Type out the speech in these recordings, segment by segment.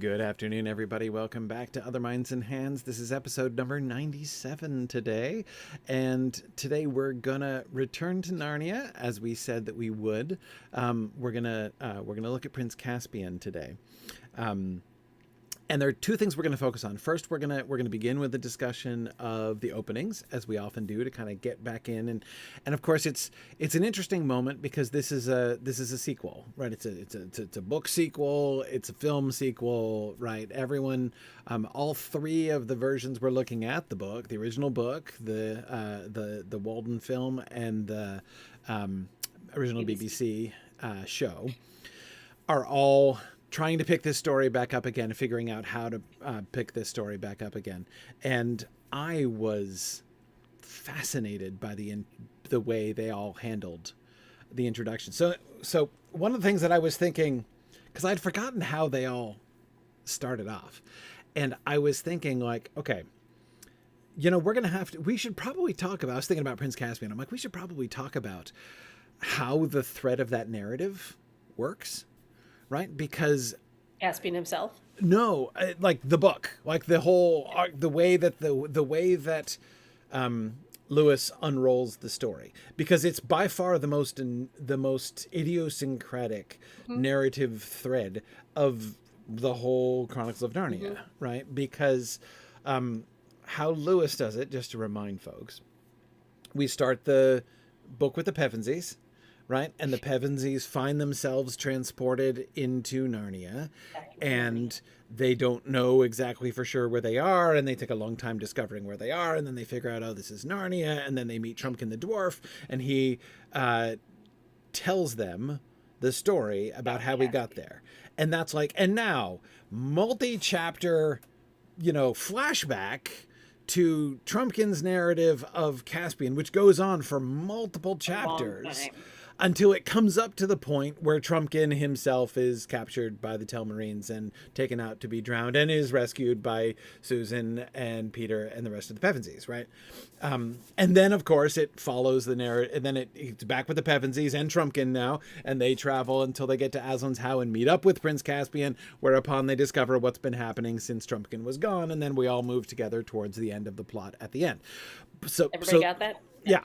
Good afternoon, everybody. Welcome back to Other Minds and Hands. This is episode number 97 today. And today we're going to return to Narnia, as we said that we would. We're gonna look at Prince Caspian today. And there are two things we're going to focus on. First, we're going to begin with the discussion of the openings, as we often do, to kind of get back in. And of course, it's an interesting moment because this is a sequel, right? It's a book sequel. It's a film sequel, right? Everyone, all three of the versions we're looking at, the book, the original book, the Walden film, and the original BBC show, are all trying to pick this story back up again, figuring out how to pick this story back up again. And I was fascinated by the way they all handled the introduction. So one of the things that I was thinking, because I'd forgotten how they all started off, and I was thinking like, okay, we're going to we should probably talk about, I was thinking about Prince Caspian. I'm like, we should probably talk about how the thread of that narrative works. Right, because Caspian himself. No, like the book, like the whole the way that Lewis unrolls the story, because it's by far the most idiosyncratic narrative thread of the whole Chronicles of Narnia. Right, because how Lewis does it, just to remind folks, we start the book with the Pevensies. Right, and the Pevensies find themselves transported into Narnia, and they don't know exactly for sure where they are, and they take a long time discovering where they are, and then they figure out, oh, this is Narnia, and then they meet Trumpkin the dwarf, and he tells them the story about how we got there. And that's like, and now, multi-chapter, flashback to Trumpkin's narrative of Caspian, which goes on for multiple chapters, until it comes up to the point where Trumpkin himself is captured by the Telmarines and taken out to be drowned, and is rescued by Susan and Peter and the rest of the Pevensies, right? And then, of course, it follows the narrative, and then it's back with the Pevensies and Trumpkin now, and they travel until they get to Aslan's Howe and meet up with Prince Caspian, whereupon they discover what's been happening since Trumpkin was gone, and then we all move together towards the end of the plot at the end. Everybody got that? Yeah.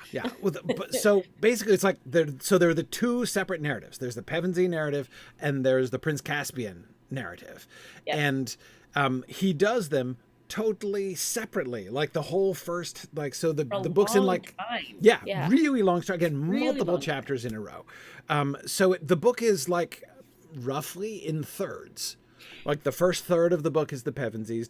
So basically, it's like there are the two separate narratives. There's the Pevensey narrative, and there's the Prince Caspian narrative, and he does them totally separately. Like the whole first, like, so the book's in like time. Really long story. Again, multiple chapters in a row. So the book is like roughly in thirds. Like the first third of the book is the Pevensies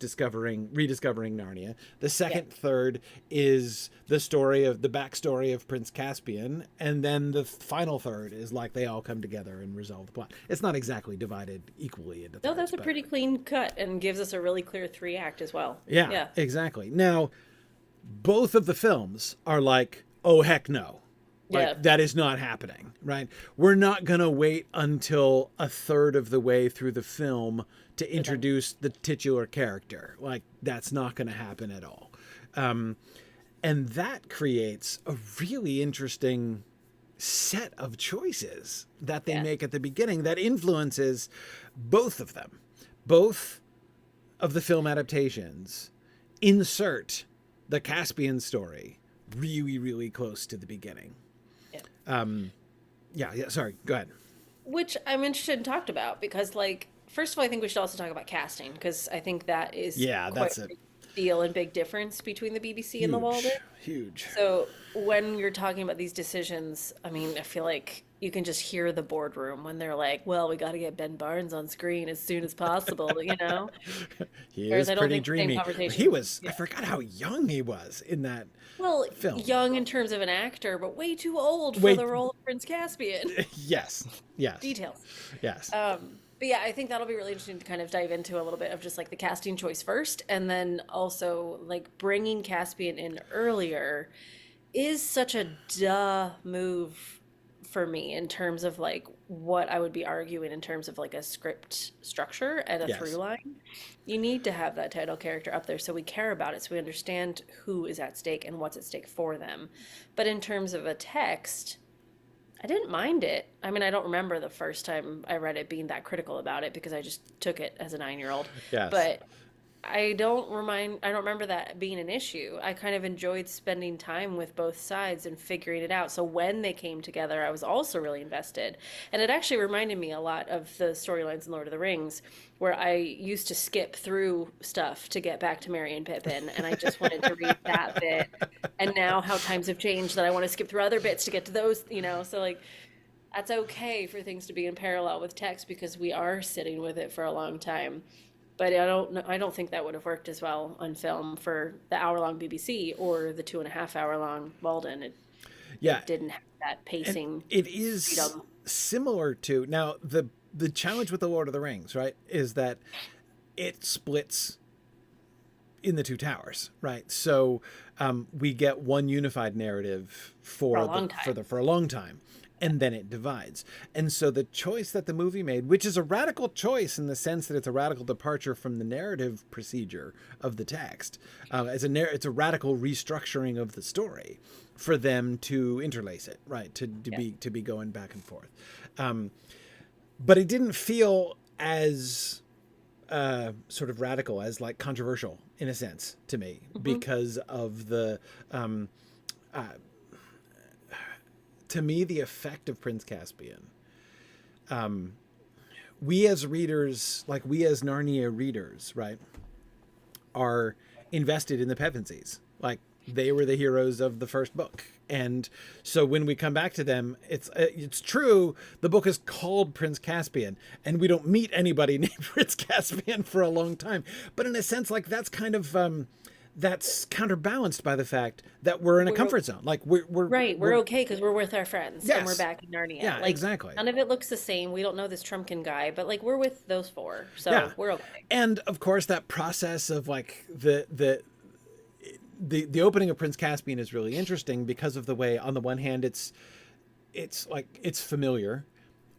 rediscovering Narnia. The second third is the backstory of Prince Caspian, and then the final third is like they all come together and resolve the plot. It's not exactly divided equally into thirds. No, that's a pretty clean cut and gives us a really clear 3-act as well. Yeah, exactly. Now, both of the films are like, oh heck no. Like, that is not happening, right? We're not going to wait until a third of the way through the film to introduce the titular character. Like, that's not going to happen at all. And that creates a really interesting set of choices that they make at the beginning that influences both of them. Both of the film adaptations insert the Caspian story really, really close to the beginning. Sorry, go ahead. Which I'm interested in talked about because, like, first of all, I think we should also talk about casting because I think that is that's a big deal and big difference between the BBC and the Walden. Huge. So when you're talking about these decisions, I mean, I feel like you can just hear the boardroom when they're like, well, we got to get Ben Barnes on screen as soon as possible, He is pretty dreamy. He was, I forgot how young he was in that film. Young in terms of an actor, but way too old for the role of Prince Caspian. Yes. Details. Yes. But yeah, I think that'll be really interesting to kind of dive into a little bit of just like the casting choice first, and then also like bringing Caspian in earlier is such a duh move for me in terms of like what I would be arguing in terms of like a script structure and a through line. You need to have that title character up there so we care about it, so we understand who is at stake and what's at stake for them. But in terms of a text, I didn't mind it. I mean, I don't remember the first time I read it being that critical about it because I just took it as a 9-year-old. Yes. But I don't remember that being an issue. I kind of enjoyed spending time with both sides and figuring it out. So when they came together, I was also really invested. And it actually reminded me a lot of the storylines in Lord of the Rings, where I used to skip through stuff to get back to Merry and Pippin, and I just wanted to read that bit. And now how times have changed that I want to skip through other bits to get to those, so like that's okay for things to be in parallel with text because we are sitting with it for a long time. But I don't think that would have worked as well on film for the hour-long BBC or the 2.5-hour-long Walden. Yeah. It didn't have that And pacing it is freedom. similar to now the challenge with the Lord of the Rings, right, is that it splits in the two towers, right? So we get one unified narrative For a long time. for a long time, and then it divides. And so the choice that the movie made, which is a radical choice in the sense that it's a radical departure from the narrative procedure of the text, it's a radical restructuring of the story for them to interlace it, right? To be going back and forth. But it didn't feel as sort of radical, as like controversial in a sense to me, because of the to me the effect of Prince Caspian. We as readers, like we as Narnia readers, right, are invested in the Pevensies. Like they were the heroes of the first book. And so when we come back to them, it's true. The book is called Prince Caspian, and we don't meet anybody named Prince Caspian for a long time. But in a sense, like that's kind of that's counterbalanced by the fact that we're in a comfort zone. Like we're Right, we're okay because we're with our friends and we're yes, back in Narnia. yeah, Like exactly. none of it looks the same. We don't know this Trumpkin guy, but like we're with those four, Yeah, so we're okay. and of course that process of like the opening of Prince Caspian is really interesting because of the way, on the one hand, it's like it's familiar.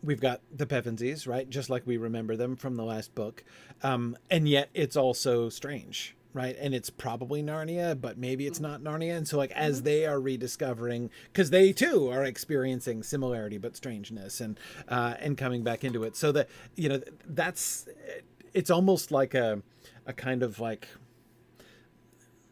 We've got the Pevensies, right? Just like we remember them from the last book. And yet it's also strange, right? And it's probably Narnia, but maybe it's not Narnia. And so like as they are rediscovering, because they too are experiencing similarity but strangeness and coming back into it. So that, that's, it's almost like a kind of like,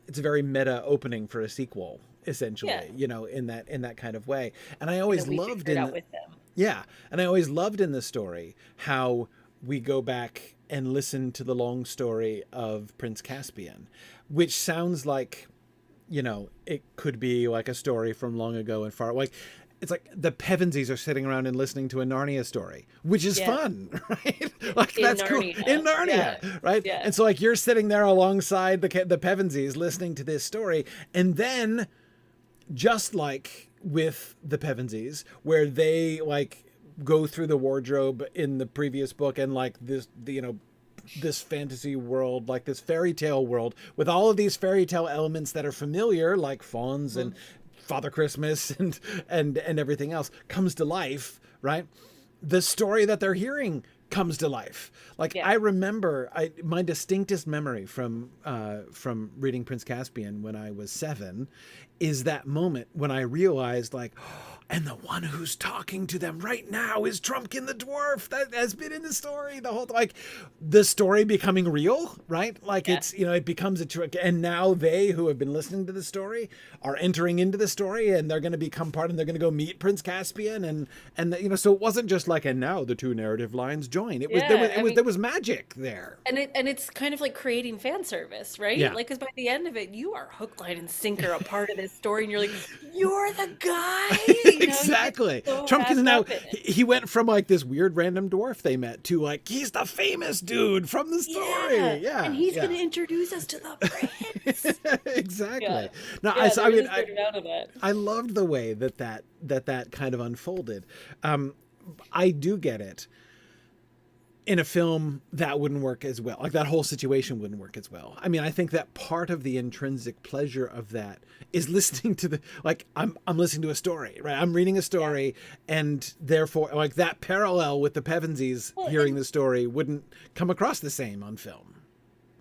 it's a very meta opening for a sequel, essentially, Yeah, in that kind of way. And I and always that we loved figured it out with them. and I always loved in the story how we go back and listen to the long story of Prince Caspian, which sounds like, it could be like a story from long ago and far. Like, it's like the Pevensies are sitting around and listening to a Narnia story, which is Yeah, fun, right? Like in that's cool in Narnia. Yeah, Narnia, right? yeah. And so like you're sitting there alongside the Pevensies listening to this story, and then just like with the Pevensies, where they like go through the wardrobe in the previous book and like this fantasy world, like this fairy tale world with all of these fairy tale elements that are familiar, like fawns and Father Christmas and everything else comes to life, right? The story that they're hearing comes to life. Like Yeah. I remember, my distinctest memory from reading Prince Caspian when I was 7 is that moment when I realized like, and the one who's talking to them right now is Trumpkin the dwarf that has been in the story the whole, like the story becoming real, right? Like Yeah. it's, it becomes a trick. And now they who have been listening to the story are entering into the story, and they're going to become part, and they're going to go meet Prince Caspian. And so it wasn't just like, and now the two narrative lines join. It was, Yeah, I mean, there was magic there. and it's kind of like creating fan service, right? Yeah. Like, because by the end of it, you are hook, line, and sinker a part of this story, and you're like, you're the guy, you get Exactly. so Trumpkin's wrapped now, up in it. he went from like this weird random dwarf they met to like, he's the famous dude from the Yeah, story. and Yeah. he's Yeah. gonna introduce us to the prince. Exactly. Yeah, Now, yeah, they I mean, really started out of that. I loved the way that kind of unfolded. I do get it. In a film, that wouldn't work as well. Like that whole situation wouldn't work as well. I mean, I think that part of the intrinsic pleasure of that is listening to I'm listening to a story, right? I'm reading a Yeah. story, and therefore, like that parallel with the Pevensies Well, hearing the story wouldn't come across the same on film.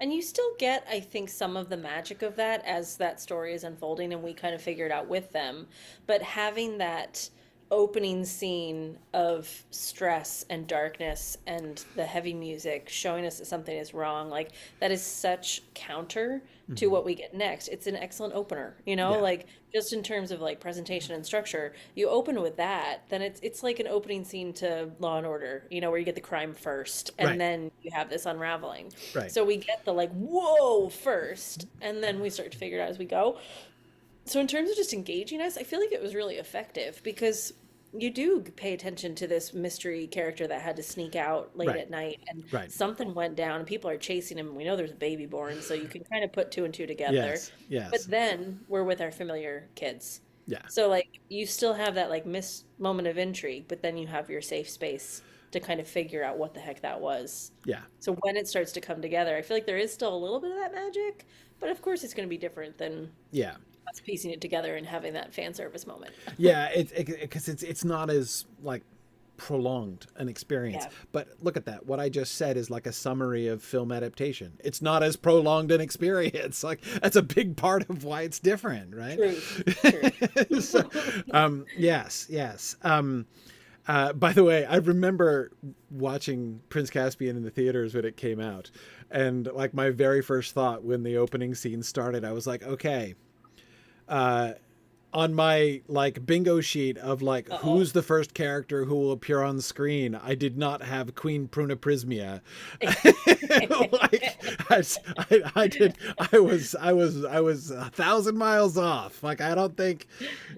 and you still get, I think, some of the magic of that as that story is unfolding and we kind of figure it out with them. But having that opening scene of stress and darkness and the heavy music showing us that something is wrong, like that is such counter to Hmm. what we get next. It's an excellent opener, you know, Yeah. like just in terms of like presentation and structure. You open with that, then it's like an opening scene to Law and Order, you know, where you get the crime first and Right. then you have this unraveling. Right. So we get the like whoa first, and then we start to figure it out as we go. So in terms of just engaging us, I feel like it was really effective because you do pay attention to this mystery character that had to sneak out late Right. at night and Right. something went down and people are chasing him. We know there's a baby born, so you can kind of put two and two together. Yes. But Yes. then we're with our familiar kids. Yeah. So like you still have that like miss moment of intrigue, but then you have your safe space to kind of figure out what the heck that was. Yeah. So when it starts to come together, I feel like there is still a little bit of that magic, but of course it's going to be different than Yeah. us piecing it together and having that fan service moment. Yeah. Because it's not as like prolonged an experience. Yeah, But look at that. What I just said is like a summary of film adaptation. It's not as prolonged an experience. Like that's a big part of why it's different, right? truth, truth. So, yes, yes. By the way, I remember watching Prince Caspian in the theaters when it came out, and like my very first thought when the opening scene started, I was like, okay, uh, on my like bingo sheet of like Uh-oh. who's the first character who will appear on screen, I did not have Queen Prunaprismia. Like I did, I was 1,000 miles off. Like I don't think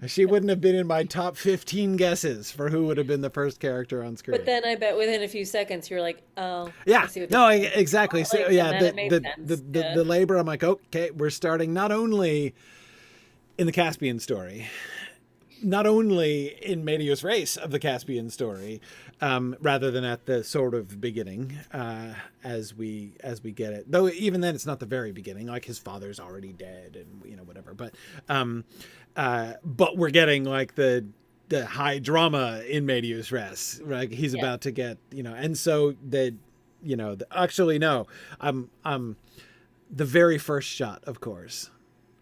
she wouldn't have been in my top 15 guesses for who would have been the first character on But screen. then I bet within a few seconds you're like, oh, I Yeah, see what no, they're doing. exactly. So Like, and yeah, then it made sense. the Yeah. labor. I'm like, okay, we're starting not only in the Caspian story, not only in medias res of the Caspian story, rather than at the sort of beginning, as we get it. Though even then, it's not the very beginning. Like his father's already dead, and whatever. But we're getting like the high drama in medias res. Right, he's Yeah. about to get and so actually no, the very first shot, of course,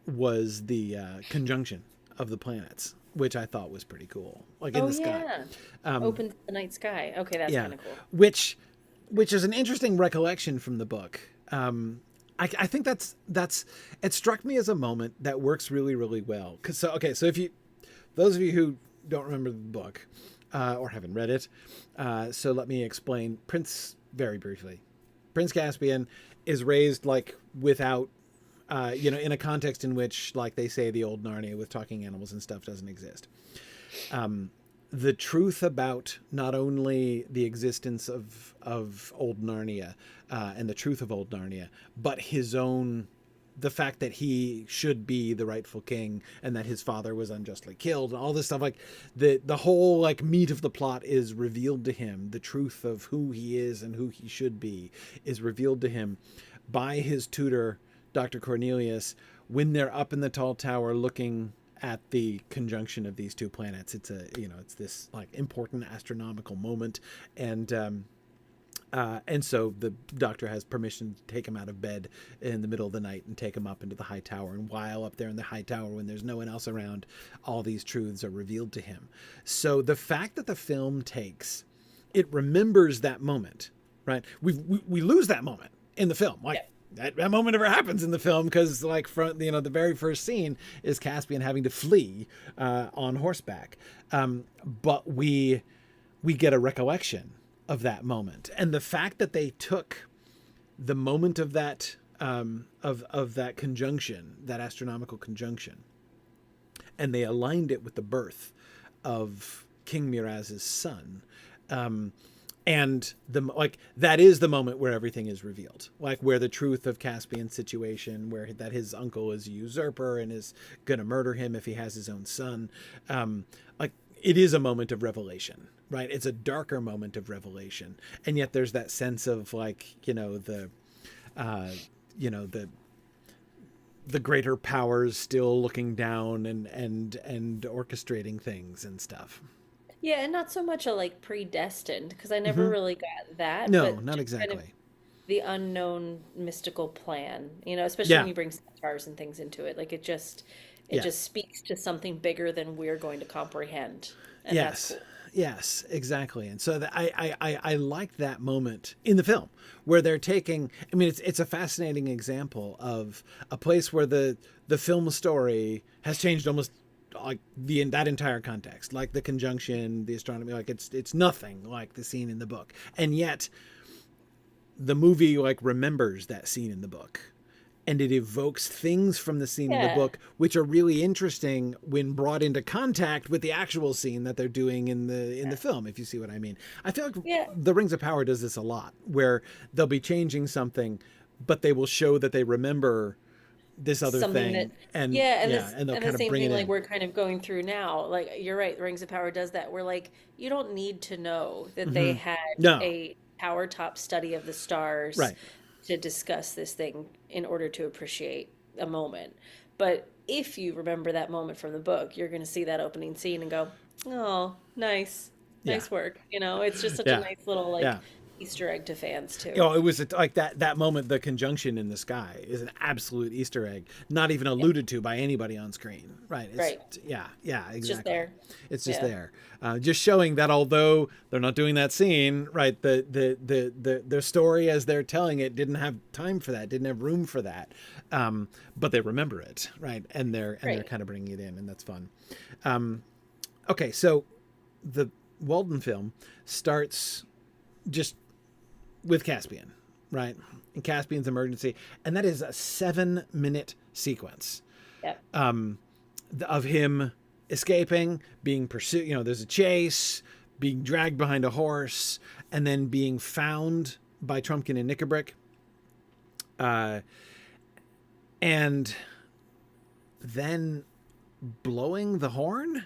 was the conjunction of the planets, which I thought was pretty cool, like in Oh the sky. yeah. Um, Open to the night sky. Okay, that's yeah, kind of cool. which is an interesting recollection from the book. I think that's it struck me as a moment that works really really well. Cause so if you those of you who don't remember the book or haven't read it, so let me explain Prince very briefly. Prince Caspian is raised like without in a context in which, like they say, the old Narnia with talking animals and stuff doesn't exist. The truth about not only the existence of old Narnia and the truth of old Narnia, but the fact that he should be the rightful king and that his father was unjustly killed and all this stuff, like the whole like meat of the plot is revealed to him. The truth of who he is and who he should be is revealed to him by his tutor, Dr. Cornelius, when they're up in the tall tower looking at the conjunction of these two planets. It's this like important astronomical moment, and so the doctor has permission to take him out of bed in the middle of the night and take him up into the high tower. And while up there in the high tower, when there's no one else around, all these truths are revealed to him. So the fact that the film it remembers that moment, right? We lose that moment in the film. Like, Yeah. that moment never happens in the film because, like, from the very first scene is Caspian having to flee on horseback, but we get a recollection of that moment, and the fact that they took the moment of that of that conjunction, that astronomical conjunction, and they aligned it with the birth of King Miraz's son. And that is the moment where everything is revealed, like where the truth of Caspian's situation, where that his uncle is a usurper and is going to murder him if he has his own son. Like it is a moment of revelation, right? It's a darker moment of revelation, and yet there's that sense of like the greater powers still looking down and orchestrating things and stuff. Yeah, and not so much a like predestined, because I never Hmm. really got that, No, but not just kind of exactly. the unknown mystical plan, especially when Yeah. you bring stars and things into it. Like it just, It Yeah. just speaks to something bigger than we're going to comprehend. And that's Yes. cool. Yes, exactly. And so I like that moment in the film where they're taking, I mean, it's a fascinating example of a place where the film story has changed almost like that entire context, like the conjunction, the astronomy, like it's nothing like the scene in the book. And yet the movie like remembers that scene in the book, and it evokes things from the scene in the Yeah. book which are really interesting when brought into contact with the actual scene that they're doing in the film, if you see what I mean. I feel like Yeah. the Rings of Power does this a lot, where they'll be changing something but they will show that they remember this other Something that, thing, and yeah, yeah, and they'll and the kind of same bring thing it like in. we're kind of going through now. Like you're right, Rings of Power does that. We're like, you don't need to know that they had No, a power top study of the stars right. to discuss this thing in order to appreciate a moment. But if you remember that moment from the book, you're going to see that opening scene and go, "Oh, nice. Yeah, Nice work." It's just such a yeah, nice little like yeah. Easter egg to fans You too. know, it was like that moment, the conjunction in the sky is an absolute Easter egg, not even alluded to by anybody on screen. Right. It's, Right. yeah, yeah, It's just exactly. there. It's just Yeah. there. Just showing that although they're not doing that scene, right, the story as they're telling it didn't have time for that, didn't have room for that. But they remember it, right? And they're Right. kind of bringing it in, and that's fun. Okay, so the Walden film starts just with Caspian, right? And Caspian's emergency, and that is a 7-minute sequence Yep. of him escaping, being pursued. You know, there's a chase, being dragged behind a horse, and then being found by Trumpkin and Nickabrick, and then blowing the horn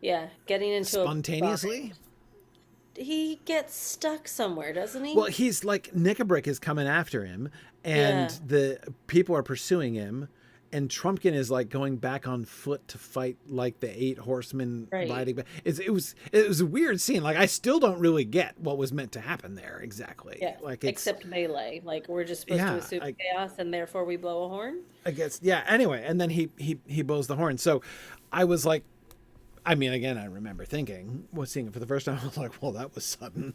Yeah. Getting into a spontaneously. bind. He gets stuck somewhere, doesn't he? Well, he's like Nickabrick is coming after him, and Yeah. the people are pursuing him, and Trumpkin is like going back on foot to fight like the 8 horsemen Right. riding back. It was a weird scene. Like I still don't really get what was meant to happen there exactly. Yeah. Like it's Except melee. Like we're just supposed to yeah, assume chaos and therefore we blow a horn. I guess yeah. Anyway, and then he blows the horn. So I was like. I mean, again, I remember seeing it for the first time, I was like, well, that was sudden,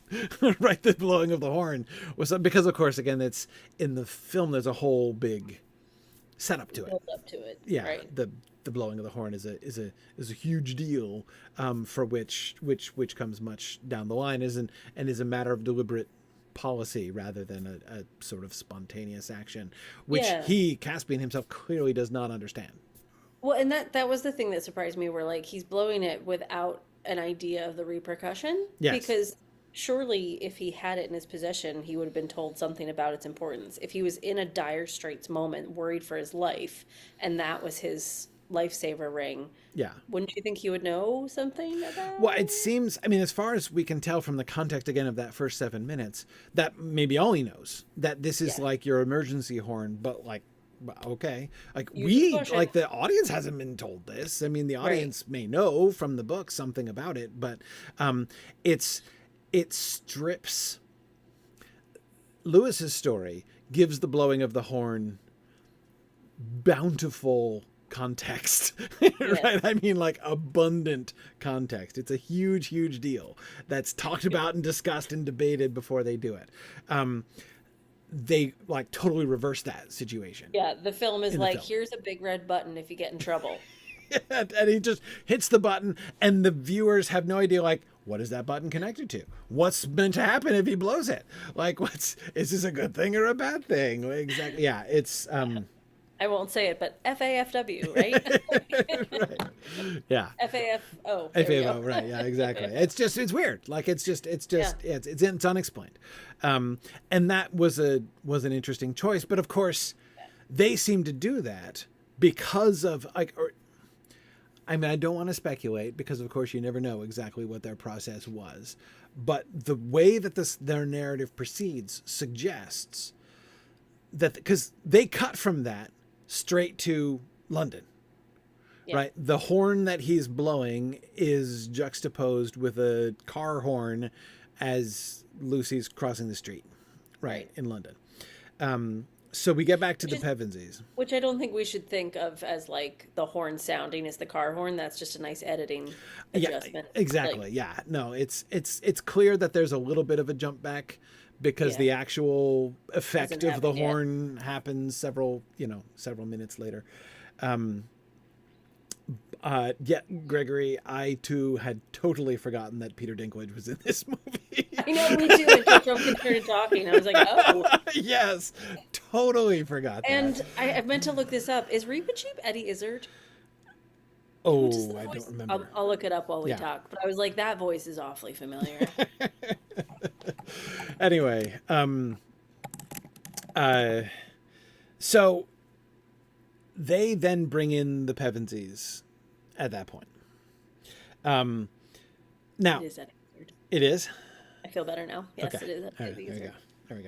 right? The blowing of the horn was sudden, because, of course, again, it's in the film, there's a whole big setup to it. Build up to it. Yeah. Right. The blowing of the horn is a huge deal, for which comes much down the line and is a matter of deliberate policy rather than a sort of spontaneous action, which Yeah. Caspian himself clearly does not understand. Well, and that was the thing that surprised me, where like he's blowing it without an idea of the repercussion. Yes. Because surely if he had it in his possession, he would have been told something about its importance. If he was in a dire straits moment, worried for his life, and that was his lifesaver ring, Yeah. wouldn't you think he would know something Well, about it it? seems, I mean, as far as we can tell from the context again of that first 7 minutes, that maybe all he knows, that this is Yeah. like your emergency horn, but like, okay, like You just push like it. the audience hasn't been told this. I mean, the Right. audience may know from the book something about it, but it's, it strips Lewis's story, gives the blowing of the horn bountiful context. Yes. Right, I mean like abundant context. It's a huge deal that's talked about and discussed and debated before they do it. They like totally reverse that situation Yeah, the film is in the like, film. here's a big red button if you get in trouble. And he just hits the button and the viewers have no idea, like, what is that button connected to? What's meant to happen if he blows it? Like, is this a good thing or a bad thing? Exactly. Yeah, it's I won't say it, but FAFW, right? right. Yeah. FAFO. There we FAO, go. right? Yeah, exactly. It's weird. Like it's Yeah. it's unexplained, and that was an interesting choice. But of course, they seem to do that because of like, or I mean, I don't want to speculate because of course you never know exactly what their process was, but the way that their narrative proceeds suggests that because they cut from that straight to London. Yeah. Right. The horn that he's blowing is juxtaposed with a car horn as Lucy's crossing the street, right, Right. in London. So we get back to the Pevensies. Which I don't think we should think of as like the horn sounding as the car horn. That's just a nice editing adjustment. Yeah, exactly. Like, yeah. No, it's clear that there's a little bit of a jump back because the actual effect of the horn happens several minutes later. Yeah, Gregory, I too had totally forgotten that Peter Dinklage was in this movie. I know, me too. Until Trump started talking, I was like, oh. Yes, totally forgot and that. I meant to look this up. Is Reba Cheap Eddie Izzard? Oh, I don't remember. I'll look it up while we talk. But I was like, that voice is awfully familiar. Anyway, so they then bring in the Pevensies at that point. Now it is Eddie Izzard. It is? I feel better now. Yes, okay. it is Eddie Izzard. Izzard. There we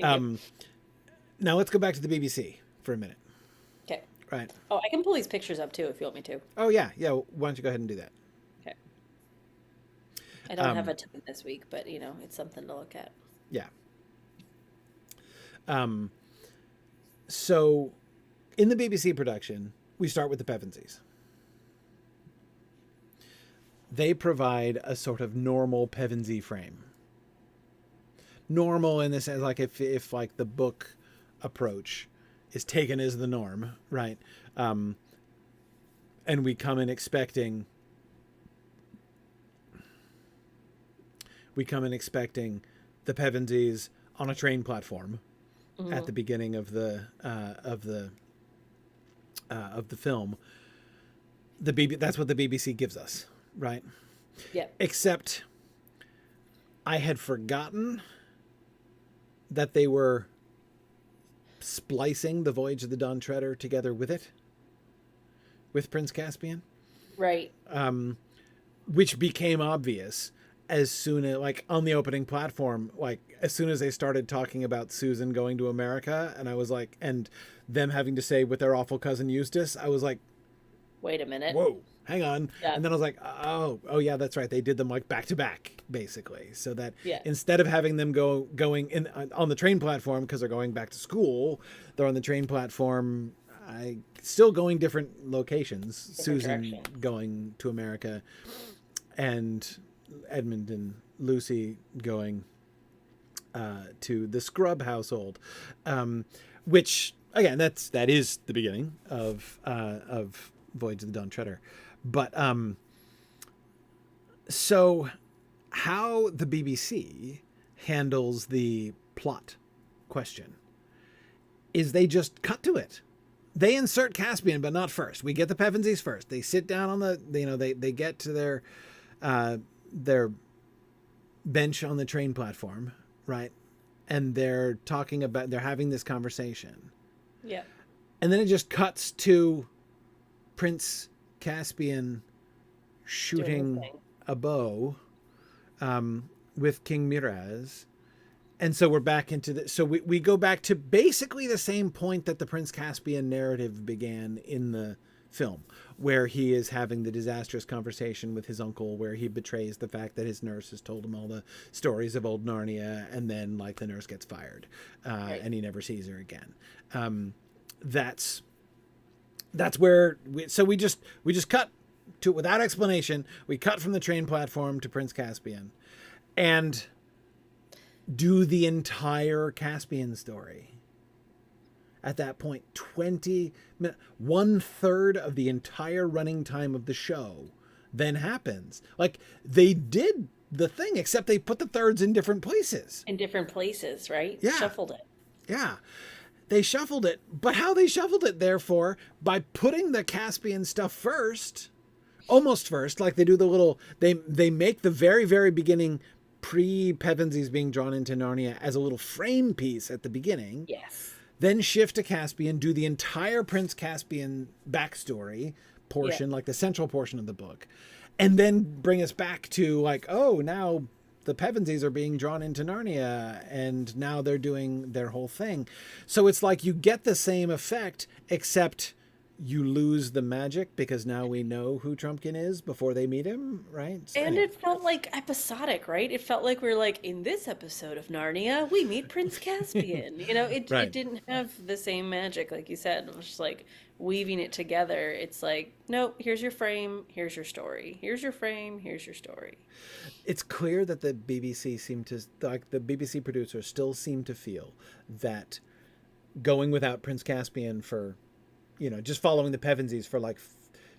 go. Now let's go back to the BBC for a minute. Okay. Right. Oh, I can pull these pictures up too if you want me to. Oh, yeah. Yeah. Why don't you go ahead and do that? Okay. I don't have a ton this week, but, it's something to look at. Yeah. So in the BBC production, we start with the Pevensies. They provide a sort of normal Pevensey frame. Normal in the sense, like if like the book approach is taken as the norm, right? And we come in expecting the Pevensies on a train platform at the beginning of the film. That's what the BBC gives us, right? Yeah. Except I had forgotten that they were splicing the Voyage of the Dawn Treader together with Prince Caspian. Right. Which became obvious as soon as, like, on the opening platform, like, as soon as they started talking about Susan going to America, and I was like, and them having to say with their awful cousin Eustace, I was like, wait a minute. Whoa, hang on. Yeah. And then I was like, oh yeah, that's right. They did them like back to back, basically. So that Yeah. instead of having them going in on the train platform because they're going back to school, they're on the train platform, still going different locations. Susan directions. going to America, and Edmund and Lucy going to the Scrub household, which again, that is the beginning of Voyage of the Dawn Treader. But so how the BBC handles the plot question is they just cut to it. They insert Caspian, but not first. We get the Pevensies first. They sit down on they get to their bench on the train platform, right? And they're having this conversation. Yeah. And then it just cuts to Prince Caspian shooting a bow with King Miraz. And so we're back into so we go back to basically the same point that the Prince Caspian narrative began in the film, where he is having the disastrous conversation with his uncle, where he betrays the fact that his nurse has told him all the stories of old Narnia, and then like the nurse gets fired, right. And he never sees her again. That's where we just cut to, without explanation, we cut from the train platform to Prince Caspian and do the entire Caspian story. At that point, 20 minutes, 1/3 of the entire running time of the show then happens. Like, they did the thing, except they put the thirds in different places. In different places, right? Yeah. Shuffled it. Yeah. They shuffled it. But how they shuffled it, therefore, by putting the Caspian stuff first, almost first, like they do the little, they make the very, very beginning pre-Pevensies being drawn into Narnia as a little frame piece at the beginning. Yes. Then shift to Caspian, do the entire Prince Caspian backstory portion, like the central portion of the book, and then bring us back to like, oh, now the Pevensies are being drawn into Narnia, and now they're doing their whole thing. So it's like you get the same effect, except you lose the magic because now we know who Trumpkin is before they meet him, right? So And anyway. it felt like episodic, right? It felt like we were like, in this episode of Narnia, we meet Prince Caspian. It Right. didn't have the same magic, like you said. It was just like weaving it together. It's like, nope, here's your frame, here's your story. Here's your frame, here's your story. It's clear that the BBC seem to, like, the BBC producers still seem to feel that going without Prince Caspian for, just following the Pevensies for like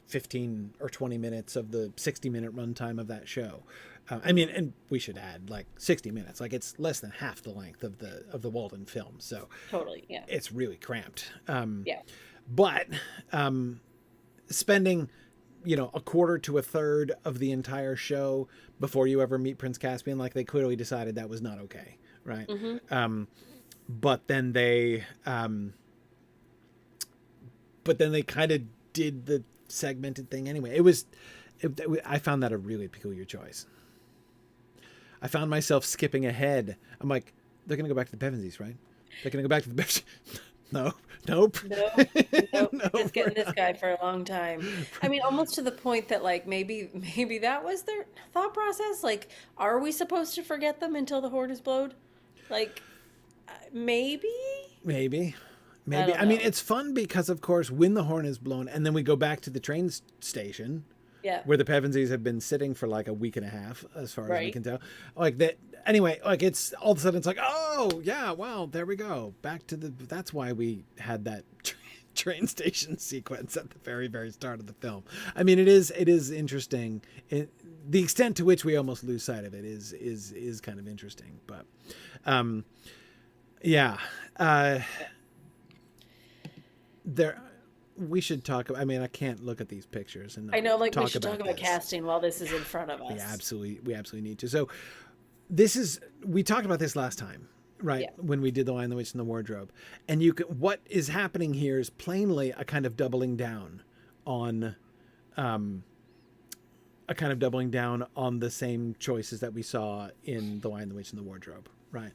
15 or 20 minutes of the 60-minute runtime of that show. And we should add like 60 minutes, like it's less than half the length of the Walden film. So Totally, yeah. it's really cramped. Yeah. But spending, a quarter to a third of the entire show before you ever meet Prince Caspian, like they clearly decided that was not okay, right? Mm-hmm. But then they kind of did the segmented thing anyway. I found that a really peculiar choice. I found myself skipping ahead. I'm like, they're going to go back to the Pevensies, right? They're going to go back to the Pevensies. No, nope. Nope. Nope. No, Just getting we're this guy for a long time. I mean, almost to the point that like maybe that was their thought process. Like, are we supposed to forget them until the horn is blown? Like, maybe. Maybe. Don't I mean, know. it's fun because, of course, when the horn is blown, and then we go back to the train station Yeah. where the Pevensies have been sitting for like a week and a half, as far as we Right. can tell. Like that. Anyway, like it's all of a sudden it's like, oh yeah, well, there we go. Back to that's why we had that train station sequence at the very, very start of the film. I mean, it is interesting. The extent to which we almost lose sight of it is kind of interesting. But, yeah. We should talk. I mean, I can't look at these pictures and not I know, like we talk should talk about this. casting while this is in front of us. We absolutely need to. So we talked about this last time, right? Yeah. When we did The Lion, the Witch, and the Wardrobe. And what is happening here is plainly a kind of doubling down on, the same choices that we saw in The Lion, the Witch, and the Wardrobe, right?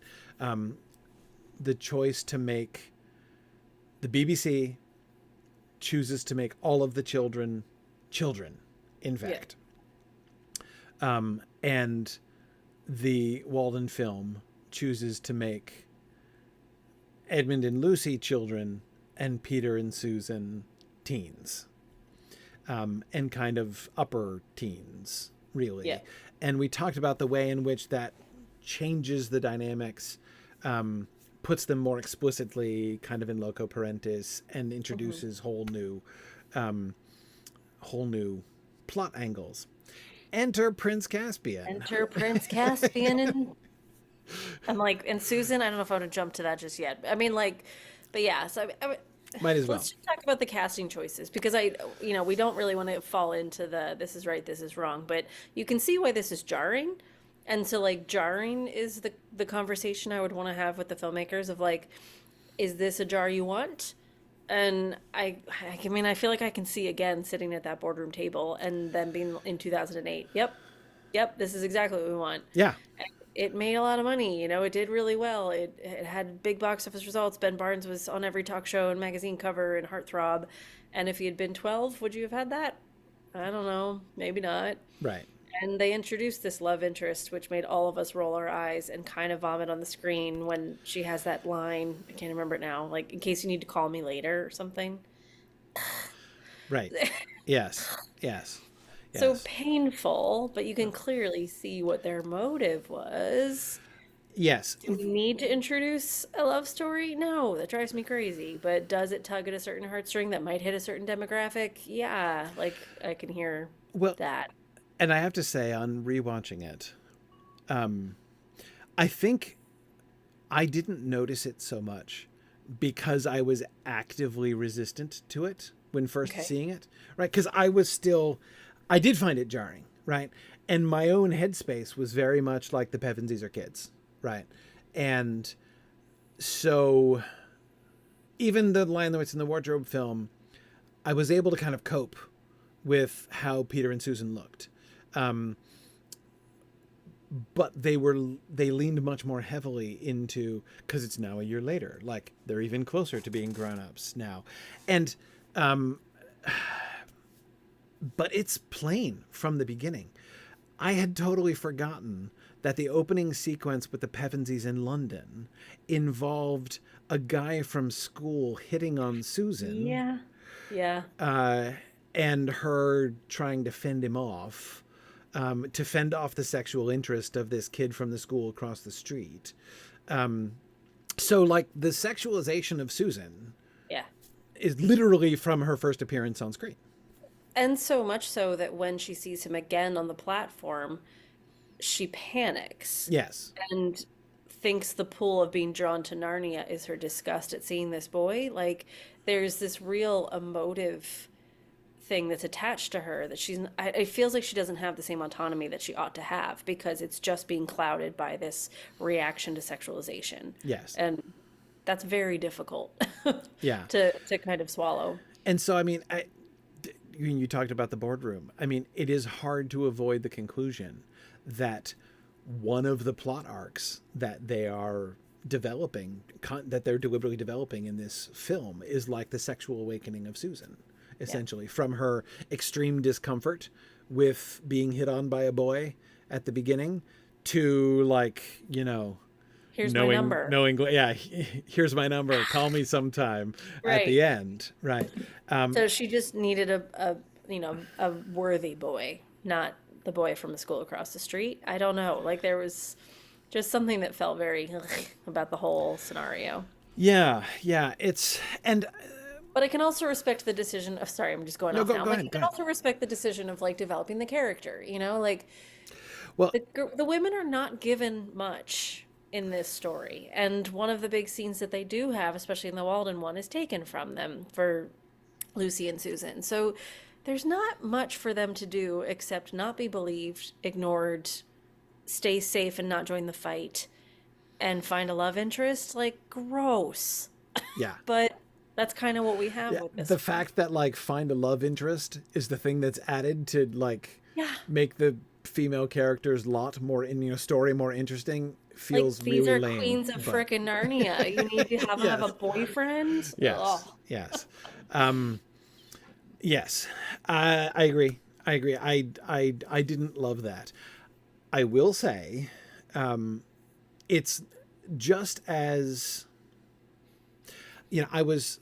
The choice to make the BBC chooses to make all of the children, in fact. Yeah. And the Walden film chooses to make Edmund and Lucy children and Peter and Susan teens. And kind of upper teens, really. Yeah. And we talked about the way in which that changes the dynamics, puts them more explicitly kind of in loco parentis, and introduces whole new plot angles. Enter Prince Caspian. Enter Prince Caspian and Susan. I don't know if I want to jump to that just yet. I mean, like, but yeah. So Might as well. let's just talk about the casting choices because we don't really want to fall into this is right, this is wrong, but you can see why this is jarring. And so, like, jarring is the conversation I would want to have with the filmmakers of, like, is this a jar you want? And I mean, I feel like I can see again sitting at that boardroom table and then being in 2008. Yep, this is exactly what we want. Yeah. It made a lot of money, it did really well. It had big box office results. Ben Barnes was on every talk show and magazine cover and heartthrob. And if he had been 12, would you have had that? I don't know. Maybe not. Right. And they introduced this love interest, which made all of us roll our eyes and kind of vomit on the screen when she has that line. I can't remember it now. Like, in case you need to call me later or something. Right. Yes. Yes. So painful, but you can clearly see what their motive was. Yes. Do we need to introduce a love story? No, that drives me crazy. But does it tug at a certain heartstring that might hit a certain demographic? Yeah, like I can hear that. And I have to say, on rewatching it, I think I didn't notice it so much because I was actively resistant to it when first seeing it, right? Because I did find it jarring, right? And my own headspace was very much like the Pevensies are kids, right? And so even the Lion, the Witch, and the Wardrobe film, I was able to kind of cope with how Peter and Susan looked. But they leaned much more heavily into, because it's now a year later, like they're even closer to being grown-ups now. And but it's plain from the beginning. I had totally forgotten that the opening sequence with the Pevensies in London involved a guy from school hitting on Susan. Yeah. Yeah. And her trying to fend him off, to fend off the sexual interest of this kid from the school across the street. So, like, the sexualization of Susan Yeah. is literally from her first appearance on screen. And so much so that when she sees him again on the platform, she panics Yes. and thinks the pull of being drawn to Narnia is her disgust at seeing this boy. Like, there's this real emotive thing that's attached to her that it feels like she doesn't have the same autonomy that she ought to have because it's just being clouded by this reaction to sexualization. Yes. And that's very difficult Yeah. to kind of swallow. And so, I mean, you talked about the boardroom. I mean, it is hard to avoid the conclusion that one of the plot arcs that they are developing, that they're deliberately developing in this film, is like the sexual awakening of Susan, essentially, from her extreme discomfort with being hit on by a boy at the beginning to, like, you know, Here's my number. Yeah, here's my number. Call me sometime at the end. Right. So she just needed a worthy boy, not the boy from the school across the street. I don't know. Like, there was just something that felt very about the whole scenario. Yeah. But I can also respect the decision of, sorry, I'm just going off now. But I can also respect the decision of, like, developing the character, you know, like, well, the women are not given much in this story. And one of the big scenes that they do have, especially in the Walden one, is taken from them for Lucy and Susan. So there's not much for them to do except not be believed, ignored, stay safe and not join the fight, and find a love interest. Like, gross. Yeah. But that's kind of what we have with this. The fact that, like, find a love interest is the thing that's added to, like, make the female character's lot more, story more interesting feels like, these really are lame. Queens of frickin' Narnia. You need to have them have a boyfriend? Yes. Ugh. Yes. Yes. I agree. I didn't love that. I will say, it's just as, I was,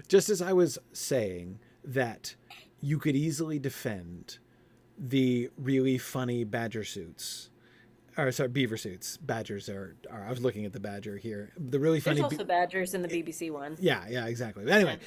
just as I was saying that you could easily defend the really funny badger suits, or sorry, beaver suits. Badgers are I was looking at the badger here. The really funny. There's also badgers in the BBC one. Yeah, exactly. But anyway,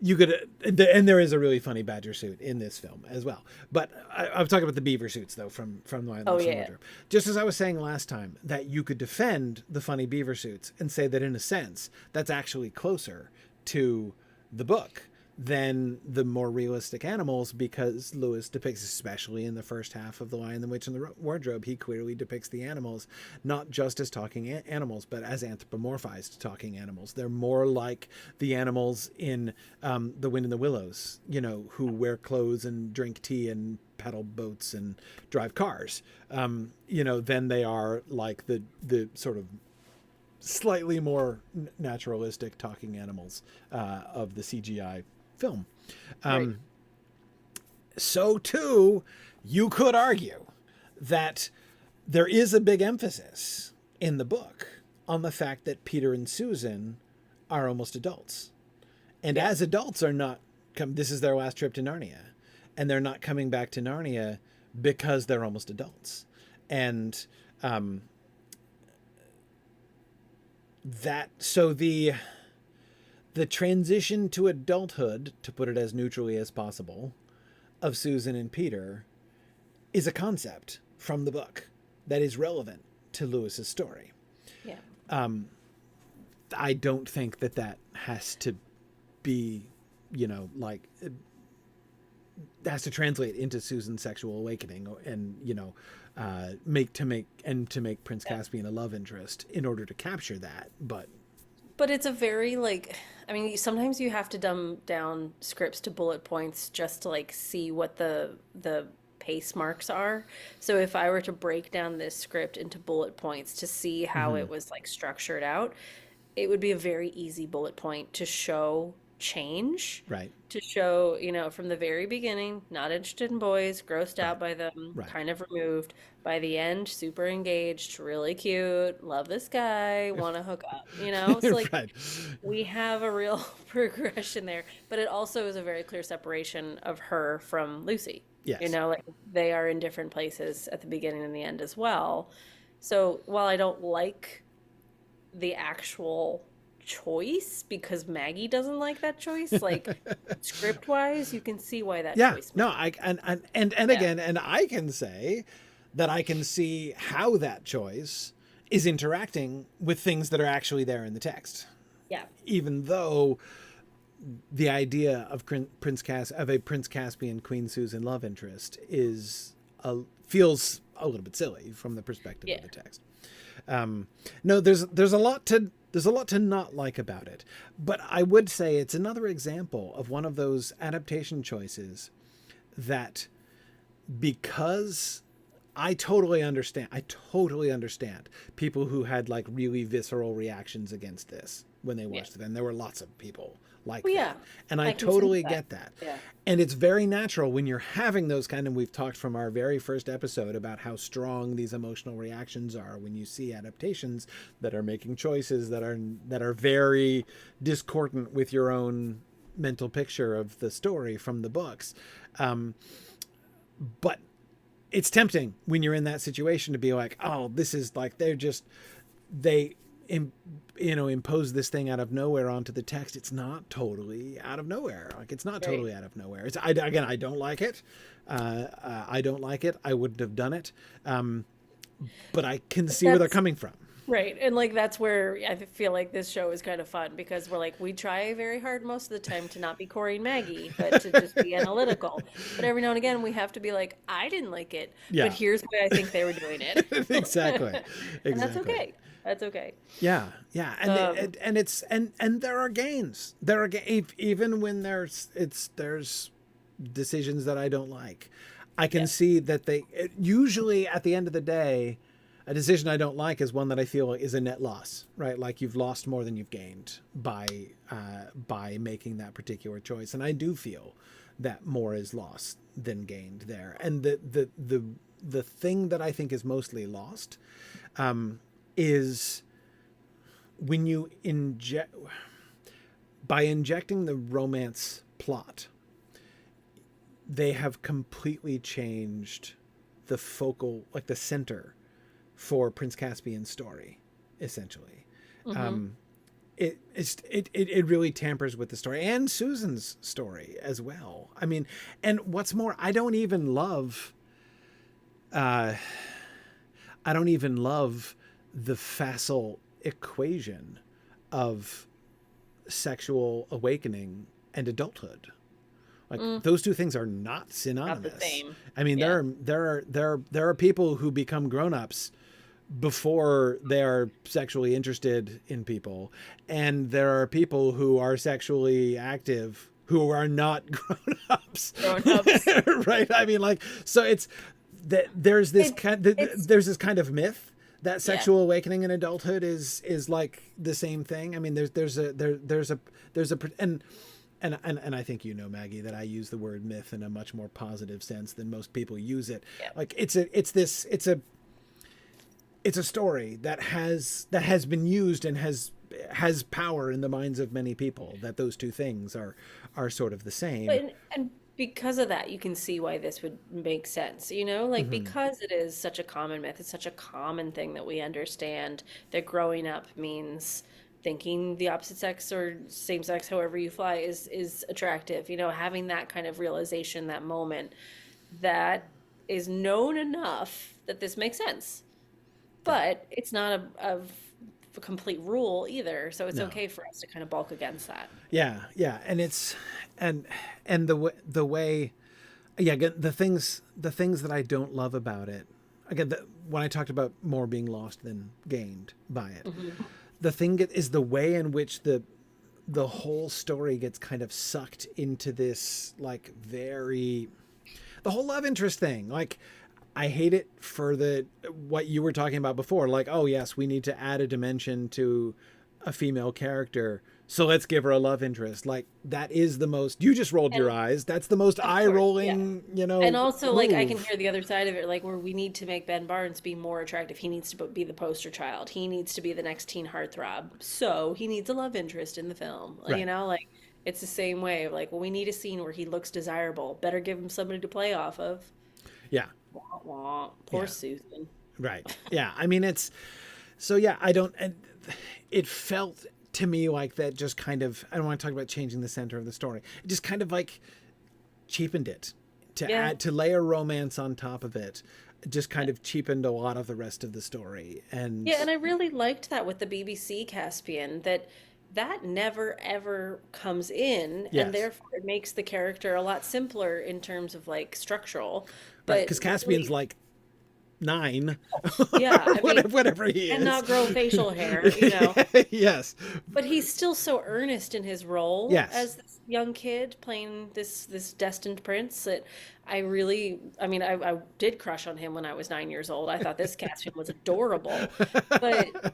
you could, and there is a really funny badger suit in this film as well. But I was talking about the beaver suits though from the Lion, the Witch, and the Wardrobe. Just as I was saying last time, that you could defend the funny beaver suits and say that in a sense that's actually closer to the book than the more realistic animals, because Lewis depicts, especially in the first half of The Lion, the Witch, and the Wardrobe, he clearly depicts the animals not just as talking animals, but as anthropomorphized talking animals. They're more like the animals in The Wind in the Willows, who wear clothes and drink tea and paddle boats and drive cars, than they are like the sort of slightly more naturalistic talking animals of the CGI film. Right. So too, you could argue that there is a big emphasis in the book on the fact that Peter and Susan are almost adults, and as adults are not this is their last trip to Narnia, and they're not coming back to Narnia because they're almost adults. And the transition to adulthood, to put it as neutrally as possible, of Susan and Peter is a concept from the book that is relevant to Lewis's story. Yeah. I don't think that has to be, has to translate into Susan's sexual awakening and, make Prince Caspian a love interest in order to capture that. But it's a very, sometimes you have to dumb down scripts to bullet points just to, see what the pace marks are. So if I were to break down this script into bullet points to see how it was, structured out, it would be a very easy bullet point to show change Right. to show, from the very beginning, not interested in boys, grossed Right. out by them, Right. kind of removed. By the end, super engaged, really cute, love this guy, want to hook up, So, like, Right. we have a real progression there, but it also is a very clear separation of her from Lucy. Yes. Like they are in different places at the beginning and the end as well. So while I don't like the actual choice because Maggie doesn't like that choice, like script wise, you can see why that Yeah. choice No, made. and Yeah. again, and I can say that I can see how that choice is interacting with things that are actually there in the text. Yeah. Even though the idea of a Prince Caspian Queen Susan love interest feels a little bit silly from the perspective Yeah. of the text. No, there's a lot to not like about it, but I would say it's another example of one of those adaptation choices that, because I totally understand people who had like really visceral reactions against this when they Yeah. watched it, and there were lots of people like Well, that, yeah. and I can see totally that. get that. Yeah. And it's very natural when you're having those kind of, we've talked from our very first episode about how strong these emotional reactions are when you see adaptations that are making choices that are very discordant with your own mental picture of the story from the books. But it's tempting when you're in that situation to be like, oh, this is like, they impose this thing out of nowhere onto the text. It's not totally out of nowhere. Like, it's not Right. totally out of nowhere. Again, I don't like it. I don't like it. I wouldn't have done it. But I can see where they're coming from. Right. And like that's where I feel like this show is kind of fun because we try very hard most of the time to not be Corey and Maggie, but to just be analytical. But every now and again we have to be like, I didn't like it, Yeah. but here's why I think they were doing it. Exactly. And that's okay. That's okay. Yeah, yeah, and there are gains. Even when there's decisions that I don't like. I can see that usually at the end of the day, a decision I don't like is one that I feel is a net loss, right? Like you've lost more than you've gained by making that particular choice, and I do feel that more is lost than gained there. And the thing that I think is mostly lost is when you by injecting the romance plot, they have completely changed the center for Prince Caspian's story, essentially. Mm-hmm. It really tampers with the story and Susan's story as well. I mean, and what's more, I don't even love the facile equation of sexual awakening and adulthood. Like those two things are not synonymous. Not the same. I mean, Yeah. there are people who become grown-ups before they are sexually interested in people, and there are people who are sexually active who are not grown-ups. Right? I mean, like, so it's that there's this kind of myth that sexual awakening in adulthood is like the same thing. I mean, there's a and I think Maggie, that I use the word myth in a much more positive sense than most people use it. Yeah. Like it's a story that has been used and has power in the minds of many people. That those two things are sort of the same. And because of that, you can see why this would make sense, like because it is such a common myth, it's such a common thing that we understand that growing up means thinking the opposite sex or same sex, however you fly, is attractive. Having that kind of realization, that moment, that is known enough that this makes sense. But it's not a complete rule either, so it's okay for us to kind of bulk against that. Yeah, and it's and the way, again, the things that I don't love about it, again, when I talked about more being lost than gained by it. The thing is the way in which the whole story gets kind of sucked into this, like, the whole love interest thing. Like, I hate it for what you were talking about before. Like, oh yes, we need to add a dimension to a female character, so let's give her a love interest. Like, that is the most, you just rolled your eyes. That's the most eye rolling, And also, like, I can move. hear the other side of it, like, where we need to make Ben Barnes be more attractive. He needs to be the poster child. He needs to be the next teen heartthrob. So he needs a love interest in the film. Right. Like, it's the same way of like, well, we need a scene where he looks desirable. Better give him somebody to play off of. Yeah. Wah, wah. Poor Yeah. Susan. Right. Yeah. I mean, so yeah, I don't, and it felt to me like that just kind of, I don't want to talk about changing the center of the story. It just kind of like cheapened it to layer romance on top of it. Just kind of cheapened a lot of the rest of the story. And Yeah, and I really liked that with the BBC Caspian, that never ever comes in, yes, and therefore it makes the character a lot simpler in terms of like structural. right, But because Caspian's really, like 9 yeah, or I mean, whatever he and is. not grow facial hair. Yes. But he's still so earnest in his role Yes. as this young kid playing this destined prince that I mean, I did crush on him when I was 9 years old. I thought this Caspian was adorable, but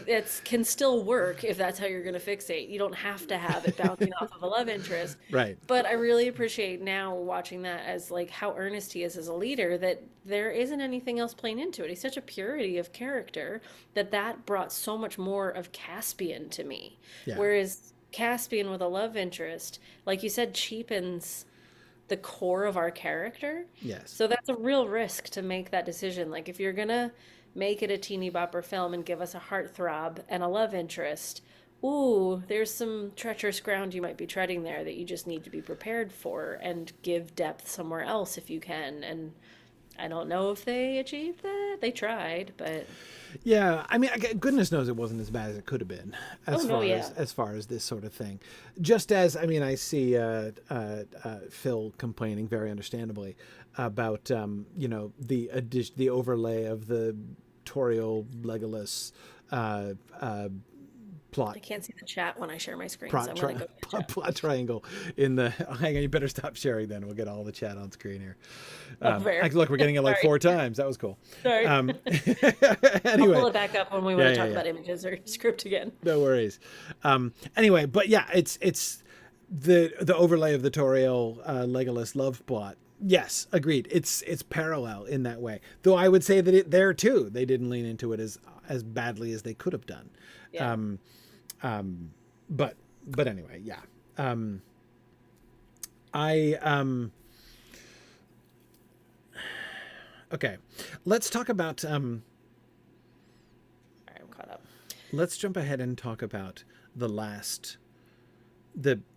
it can still work if that's how you're going to fixate. You don't have to have it bouncing off of a love interest. Right. But I really appreciate now watching that as like how earnest he is as a leader, that there isn't anything else playing into it. He's such a purity of character that brought so much more of Caspian to me. Yeah. Whereas Caspian with a love interest, like you said, cheapens the core of our character. Yes. So that's a real risk to make that decision. Like if you're gonna make it a teeny bopper film and give us a heartthrob and a love interest, ooh, there's some treacherous ground you might be treading there that you just need to be prepared for and give depth somewhere else if you can. And I don't know if they achieved that. They tried, but yeah, I mean, goodness knows it wasn't as bad as it could have been, as far as this sort of thing. Just as, I mean, I see Phil complaining very understandably about the overlay of the Toriel Legolas plot. I can't see the chat when I share my screen, so I'm going to go to the chat. Plot triangle in the. Hang on, you better stop sharing. Then we'll get all the chat on screen here. Fair. Look, we're getting it like 4 times. That was cool. Sorry. Anyway, I'll pull it back up when we want to talk yeah. about images or script again. No worries. Anyway, but yeah, it's the overlay of the Toriel Legolas love plot. Yes, agreed. It's parallel in that way. Though I would say that there too, they didn't lean into it as badly as they could have done. Yeah. But anyway, yeah. Okay, let's talk about. All right, I'm caught up. Let's jump ahead and talk about the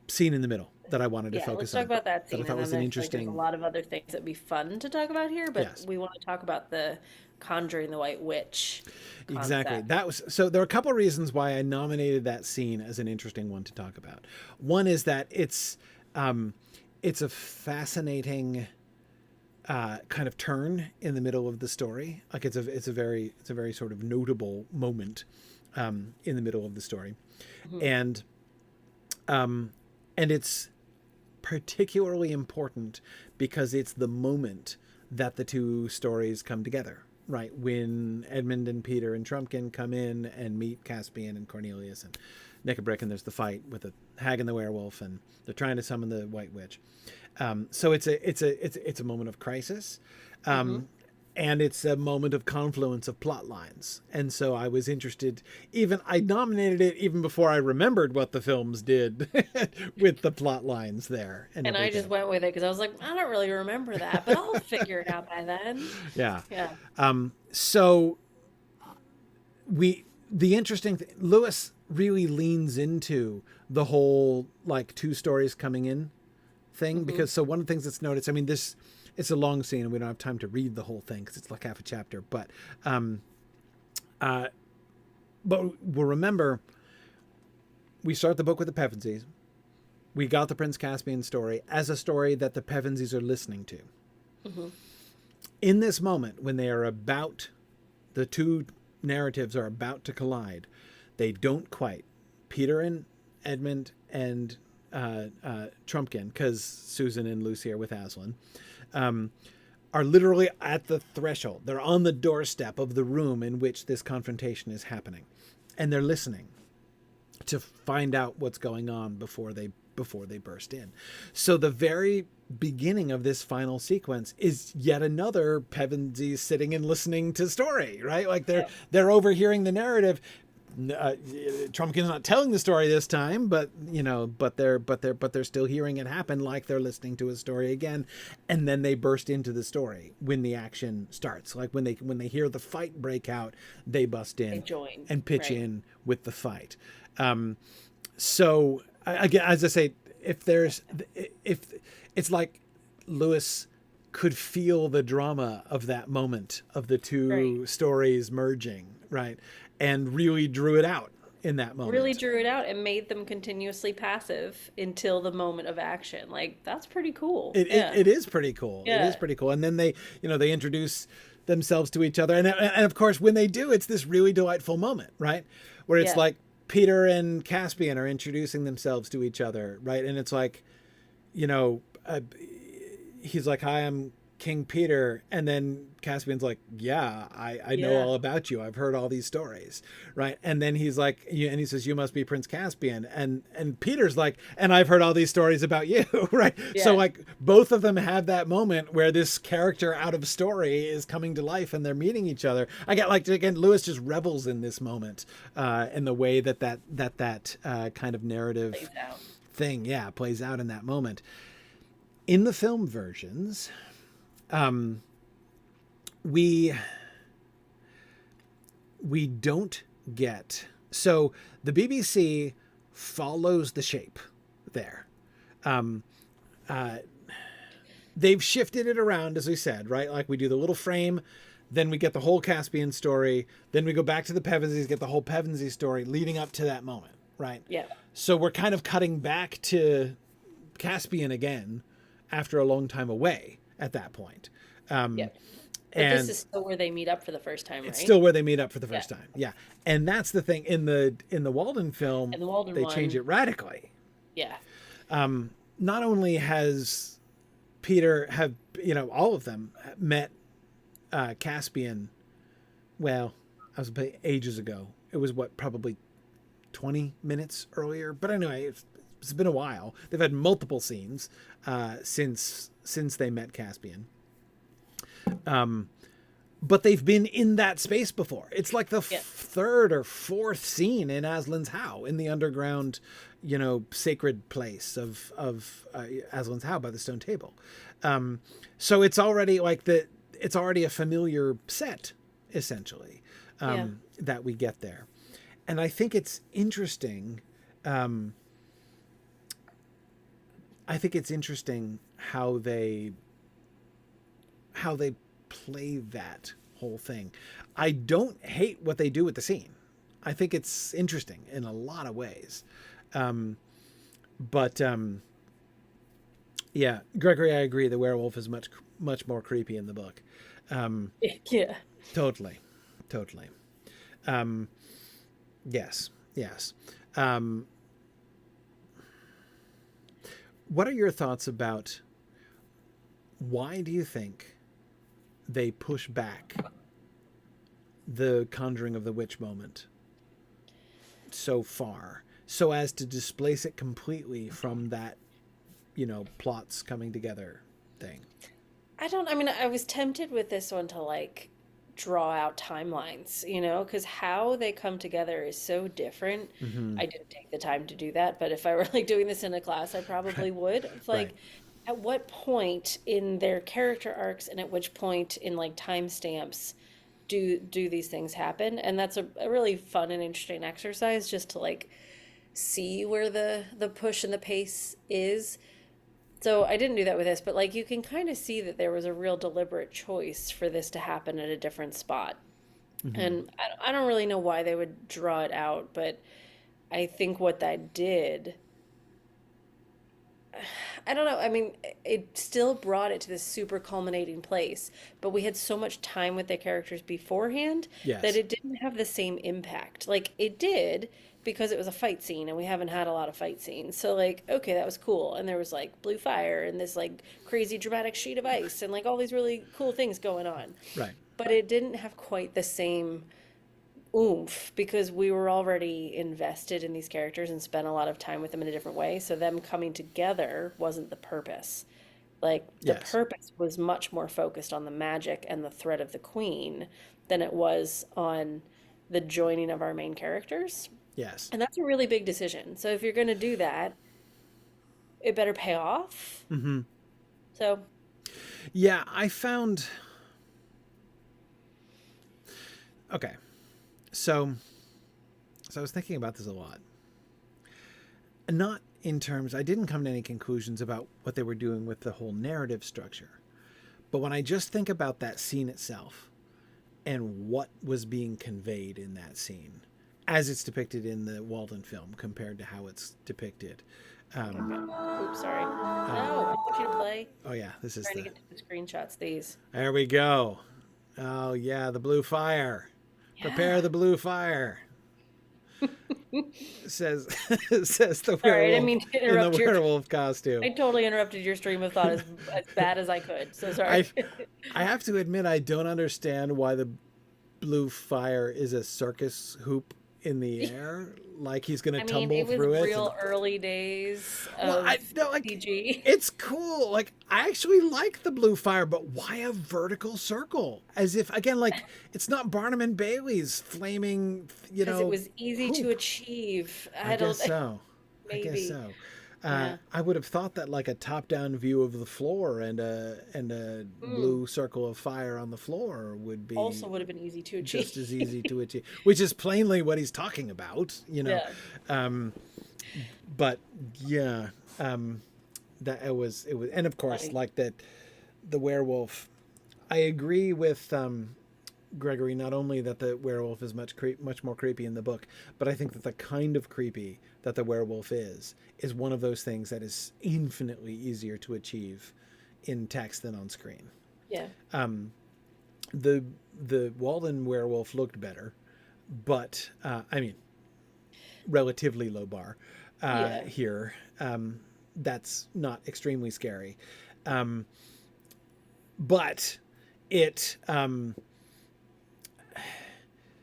scene in the middle that I wanted to focus on. Let's talk about that scene. That I thought was an interesting. There's a lot of other things that'd be fun to talk about here, but Yes. we want to talk about the conjuring the White Witch concept. Exactly. So there are a couple of reasons why I nominated that scene as an interesting one to talk about. One is that it's a fascinating kind of turn in the middle of the story. Like it's a very sort of notable moment in the middle of the story. Mm-hmm. And it's particularly important because it's the moment that the two stories come together. Right, when Edmund and Peter and Trumpkin come in and meet Caspian and Cornelius and Nickabrick, and there's the fight with the hag and the werewolf, and they're trying to summon the White Witch. So it's a moment of crisis, and it's a moment of confluence of plot lines. And so I was interested. I nominated it even before I remembered what the films did with the plot lines there. And I just went with it because I was like, I don't really remember that, but I'll figure it out by then. Yeah. Yeah. So the interesting thing, Lewis really leans into the whole like two stories coming in thing, because so one of the things that's noticed, I mean, it's a long scene and we don't have time to read the whole thing because it's like half a chapter, but we'll remember we start the book with the Pevensies. We got the Prince Caspian story as a story that the Pevensies are listening to. In this moment, when the two narratives are about to collide, they don't quite. Peter and Edmund and Trumpkin, because Susan and Lucy are with Aslan, are literally at the threshold. They're on the doorstep of the room in which this confrontation is happening. and they're listening to find out what's going on before they burst in. So the very beginning of this final sequence is yet another Pevensey sitting and listening to story, right? Like they're overhearing the narrative. Trumpkin's not telling the story this time, but they're still hearing it happen, like they're listening to a story again, and then they burst into the story when the action starts. Like when they hear the fight break out, they bust in, they join, and pitch in with the fight. So again, as I say, if it's like Lewis could feel the drama of that moment of the two stories merging, right? And really drew it out in that moment. Really drew it out and made them continuously passive until the moment of action. Like, that's pretty cool. It is pretty cool. Yeah. It is pretty cool. And then they introduce themselves to each other. And of course, when they do, it's this really delightful moment, right? Where it's like Peter and Caspian are introducing themselves to each other, right? And it's like, he's like, "Hi, I'm King Peter," and then Caspian's like, "Yeah, I know all about you. I've heard all these stories," right? And then he's like, and he says, "You must be Prince Caspian," and Peter's like, "And I've heard all these stories about you," right? Yeah. So like both of them have that moment where this character out of story is coming to life and they're meeting each other. I get like, again, Lewis just revels in this moment, in the way that kind of narrative thing, plays out in that moment. In the film versions, we don't get, so the BBC follows the shape there. They've shifted it around, as we said, right? Like we do the little frame, then we get the whole Caspian story, then we go back to the Pevensies, get the whole Pevensey story leading up to that moment, right? Yeah. So we're kind of cutting back to Caspian again after a long time away at that point. But this is still where they meet up for the first time, right? It's still where they meet up for the first time. Yeah. And that's the thing in the Walden film, they change it radically. Yeah. Not only has Peter all of them met Caspian, well, I was ages ago. It was probably 20 minutes earlier, but anyway, it's been a while. They've had multiple scenes since they met Caspian. But they've been in that space before. It's like the third or fourth scene in Aslan's How, in the underground, sacred place of Aslan's How by the stone table. So it's already it's already a familiar set, essentially, that we get there. And I think it's interesting. How they play that whole thing. I don't hate what they do with the scene. I think it's interesting in a lot of ways. Gregory, I agree. The werewolf is much more creepy in the book. Totally. Yes. What are your thoughts about why do you think they push back the conjuring of the witch moment so far, so as to displace it completely from that, plots coming together thing? I was tempted with this one to draw out timelines, because how they come together is so different. I didn't take the time to do that, but if I were doing this in a class, I probably would. It's at what point in their character arcs and at which point in timestamps do these things happen? And that's a really fun and interesting exercise, just to see where the push and the pace is. So I didn't do that with this, but you can kind of see that there was a real deliberate choice for this to happen at a different spot. And I don't really know why they would draw it out, but I think what that did, I don't know. It still brought it to this super culminating place, but we had so much time with the characters beforehand that it didn't have the same impact. It did, because it was a fight scene and we haven't had a lot of fight scenes. So okay, that was cool. And there was blue fire and this crazy dramatic sheet of ice and all these really cool things going on. Right. But it didn't have quite the same oomph because we were already invested in these characters and spent a lot of time with them in a different way. So them coming together wasn't the purpose. Like the Yes. purpose was much more focused on the magic and the threat of the queen than it was on the joining of our main characters. Yes. And that's a really big decision. So if you're going to do that, it better pay off. Mm-hmm. So, Yeah, I found. Okay, so I was thinking about this a lot. Not in terms, I didn't come to any conclusions about what they were doing with the whole narrative structure. But when I just think about that scene itself and what was being conveyed in that scene, as it's depicted in the Walden film compared to how it's depicted. okay. Oops, sorry. No, I want you to play. Oh yeah, this is Trying to the. get to the screenshots, these. There we go. Oh yeah, the blue fire. Prepare Yeah. the blue fire. says says the Sorry, I didn't werewolf mean to in the interrupt your. werewolf costume. I totally interrupted your stream of thought as bad as I could. So I sorry. I have to admit I don't understand why the blue fire is a circus hoop in the air, like he's gonna I mean, tumble it was through it. real early days Well, of I no, like CG. it's cool. Like I actually like the blue fire, but why a vertical circle? As if again, like it's not Barnum and Bailey's flaming, Because it was easy to hoop. achieve. I I don't. guess so. I guess Maybe. so. Yeah. I would have thought that like a top-down view of the floor and a blue circle of fire on the floor would be Also would have been easy to just achieve. as easy to achieve, which is plainly what he's talking about, you know. Yeah. Um, but yeah, that it was, and of course, Funny. like that, the werewolf. I agree with Gregory. Not only that the werewolf is much more creepy in the book, but I think that the kind of creepy that the werewolf is one of those things that is infinitely easier to achieve in text than on screen. Yeah. The Walden werewolf looked better, but I mean, relatively low bar Yeah. here. That's not extremely scary, but it.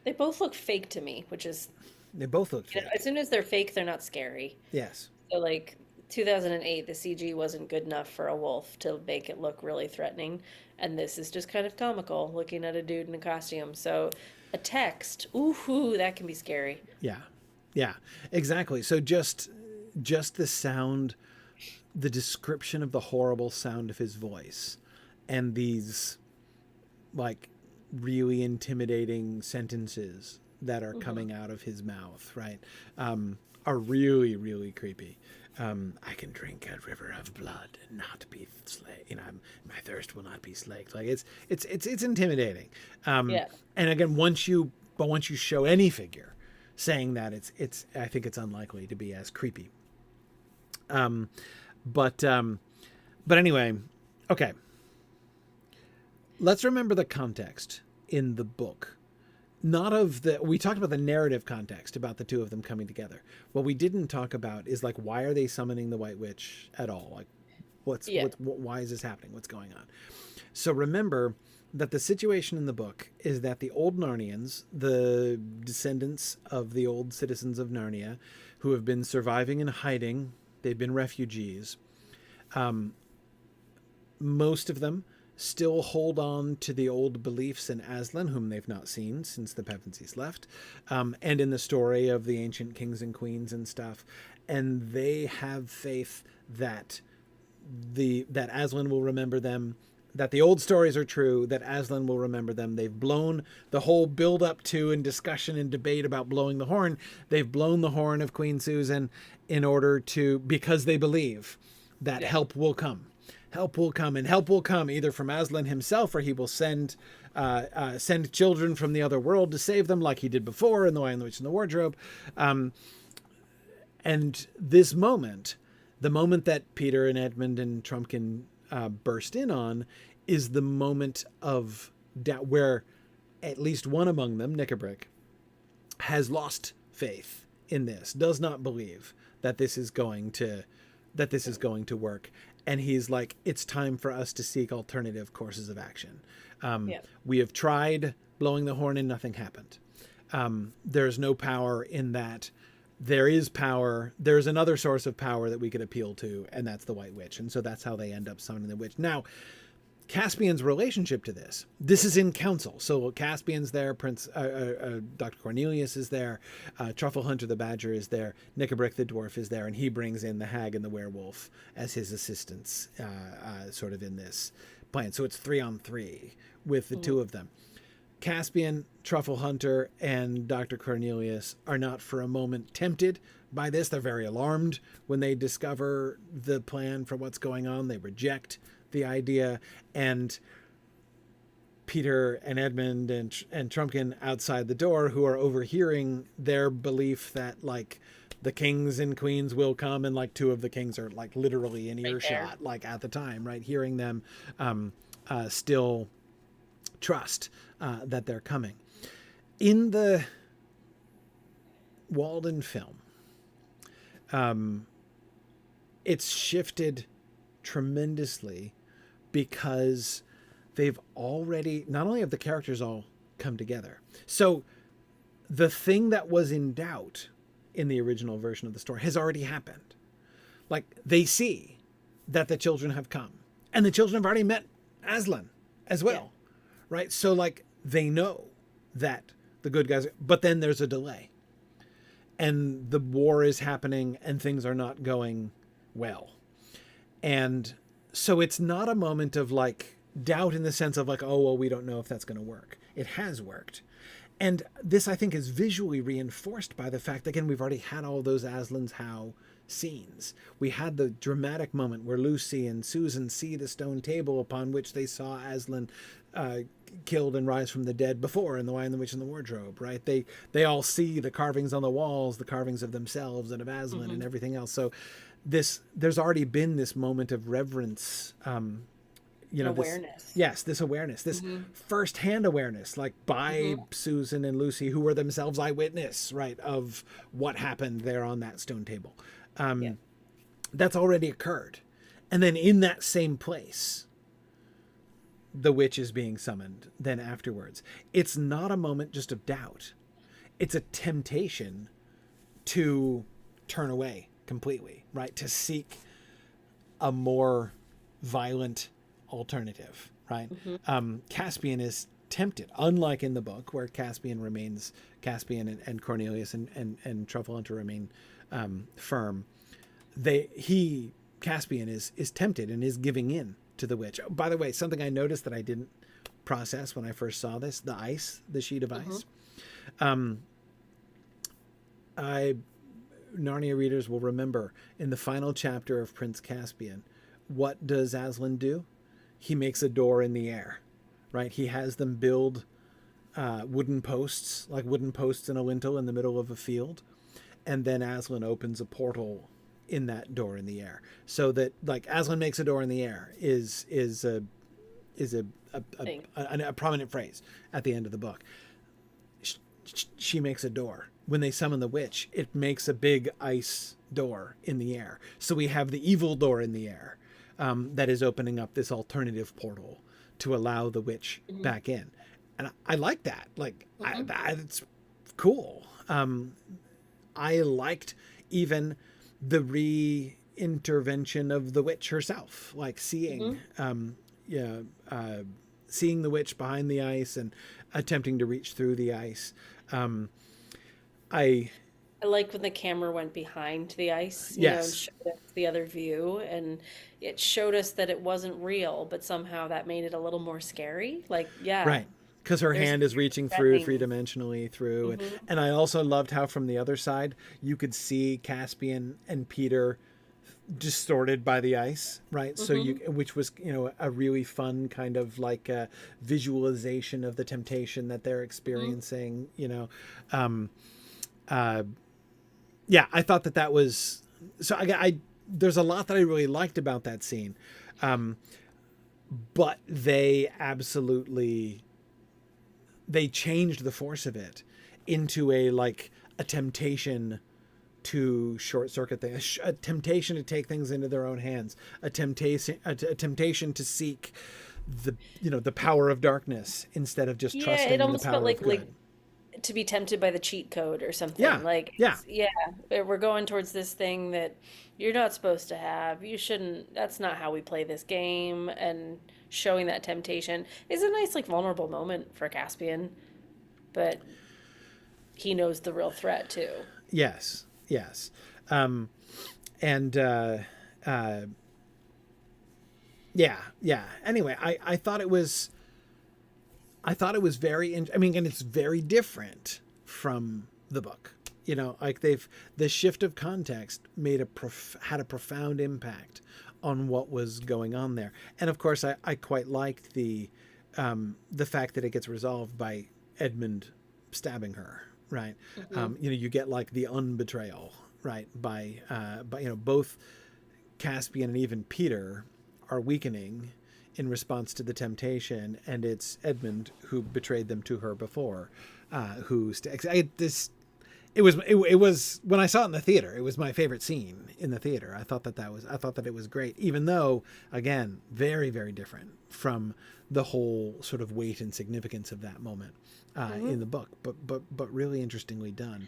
They both look fake to me, which is, They both looked you know, fake. as soon as they're fake, they're not scary. Yes. So like 2008, the CG wasn't good enough for a wolf to make it look really threatening, and this is just kind of comical, looking at a dude in a costume. So a text, ooh, that can be scary. Yeah. Yeah. Exactly. So just the sound, the description of the horrible sound of his voice, and these like really intimidating sentences that are coming out of his mouth, right, are really, really creepy. I can drink a river of blood and not be slaked. You know, my thirst will not be slaked. Like it's intimidating. Yeah. And again, once you show any figure saying that, it's I think it's unlikely to be as creepy. But anyway, okay. Let's remember the context in the book. We talked about the narrative context about the two of them coming together. What we didn't talk about is like, why are they summoning the White Witch at all? Like, why is this happening? What's going on? So remember that the situation in the book is that the old Narnians, the descendants of the old citizens of Narnia, who have been surviving and hiding, they've been refugees. Most of them still hold on to the old beliefs in Aslan, whom they've not seen since the Pevensies left, and in the story of the ancient kings and queens and stuff. And they have faith that that Aslan will remember them, that the old stories are true, that Aslan will remember them. They've blown the whole build up to and discussion and debate about blowing the horn. They've blown the horn of Queen Susan because they believe that help will come. Help will come, and help will come either from Aslan himself, or he will send children from the other world to save them, like he did before in The Lion, the Witch, and the Wardrobe. And this moment, the moment that Peter and Edmund and Trumpkin burst in on, is the moment of doubt where at least one among them, Nickabrick, has lost faith in this, does not believe that this is going to work. And he's like, it's time for us to seek alternative courses of action. We have tried blowing the horn and nothing happened. There's no power in that. There is power. There's another source of power that we could appeal to, and that's the White Witch. And so that's how they end up summoning the witch. Now, Caspian's relationship to this is in council. So Caspian's there, Dr. Cornelius is there, Truffle Hunter the Badger is there, Nickabrick the Dwarf is there, and he brings in the Hag and the Werewolf as his assistants, sort of in this plan. So it's 3-on-3 with the two of them. Caspian, Truffle Hunter, and Dr. Cornelius are not for a moment tempted by this. They're very alarmed when they discover the plan for what's going on. They reject the idea, and Peter and Edmund and Trumpkin outside the door, who are overhearing their belief that like the kings and queens will come, and like two of the kings are like literally in earshot, like at the time, right? Hearing them still trust that they're coming. In the Walden film, it's shifted tremendously because they've already, not only have the characters all come together. So the thing that was in doubt in the original version of the story has already happened. Like they see that the children have come, and the children have already met Aslan as well. Right. So like they know that the good guys, but then there's a delay and the war is happening and things are not going well. And so it's not a moment of like doubt in the sense of like, oh, well, we don't know if that's going to work. It has worked. And this, I think, is visually reinforced by the fact that, again, we've already had all those Aslan's How scenes. We had the dramatic moment where Lucy and Susan see the stone table upon which they saw Aslan killed and rise from the dead before in The Lion, the Witch, and the Wardrobe, right? They all see the carvings on the walls, the carvings of themselves and of Aslan and everything else. So there's already been this moment of reverence, awareness. This awareness, this firsthand awareness, like by Susan and Lucy, who were themselves eyewitness, right, of what happened there on that stone table. That's already occurred. And then in that same place, the witch is being summoned then afterwards. It's not a moment just of doubt. It's a temptation to turn away completely, right? To seek a more violent alternative, right? Caspian is tempted, unlike in the book where Caspian remains Caspian and Cornelius and Truffle Hunter remain firm. Caspian is tempted and is giving in to the witch. By the way, something I noticed that I didn't process when I first saw this, the sheet of ice. Narnia readers will remember in the final chapter of Prince Caspian, what does Aslan do? He makes a door in the air, right? He has them build wooden posts in a lintel in the middle of a field. And then Aslan opens a portal in that door in the air. So that like Aslan makes a door in the air is a prominent phrase at the end of the book. She makes a door. When they summon the witch, it makes a big ice door in the air. So we have the evil door in the air that is opening up this alternative portal to allow the witch back in. And I like that. Like, it's cool. I liked even the re-intervention of the witch herself, like seeing seeing the witch behind the ice and attempting to reach through the ice. I like when the camera went behind the ice, you know, and showed us the other view, and it showed us that it wasn't real, but somehow that made it a little more scary. Like, right. Because her hand is reaching through three-dimensionally through. And I also loved how from the other side, you could see Caspian and Peter distorted by the ice, right? So which was, you know, a really fun kind of like a visualization of the temptation that they're experiencing, you know. I thought that was, so I there's a lot that I really liked about that scene. But they changed the force of it into a temptation to short circuit things, a temptation to take things into their own hands, a temptation to seek the power of darkness instead of just trusting the power of good. to be tempted by the cheat code or Yeah, something. Like, yeah, yeah, we're going towards this thing that you're not supposed to have. You shouldn't, that's not how we play this game. And showing that temptation is a nice, like, vulnerable moment for Caspian, but he knows the real threat too. yes, yes. Um, and uh, yeah, yeah. Anyway, I thought it was I mean, and it's very different from the book. You know, like the shift of context made had a profound impact on what was going on there. And of course, I quite liked the fact that it gets resolved by Edmund stabbing her. Right. Hmm. You know, you get like the unbetrayal, right? By you know, both Caspian and even Peter are weakening in response to the temptation, and it's Edmund who betrayed them to her before, it was when I saw it in the theater, it was my favorite scene in the theater. I thought that it was great, even though again very very different from the whole sort of weight and significance of that moment Hmm. in the book, but really interestingly done.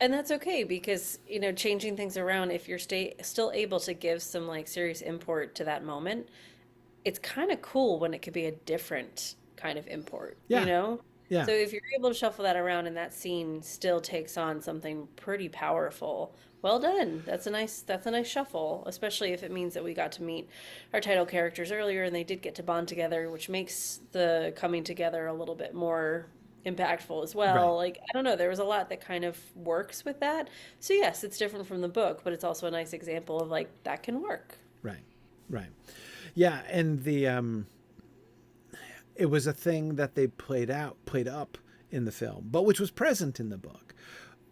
And that's okay because, changing things around, if you're still able to give some like serious import to that moment, it's kind of cool when it could be a different kind of import, you Yeah, know? yeah, So if you're able to shuffle that around and that scene still takes on something pretty powerful, well done. That's a nice shuffle, especially if it means that we got to meet our title characters earlier and they did get to bond together, which makes the coming together a little bit more impactful as right, well. Like, I don't know, there was a lot that kind of works with that. So yes, it's different from the book, but it's also a nice example of like that can work. right, right. Yeah, and the it was a thing that they played up in the film, but which was present in the book,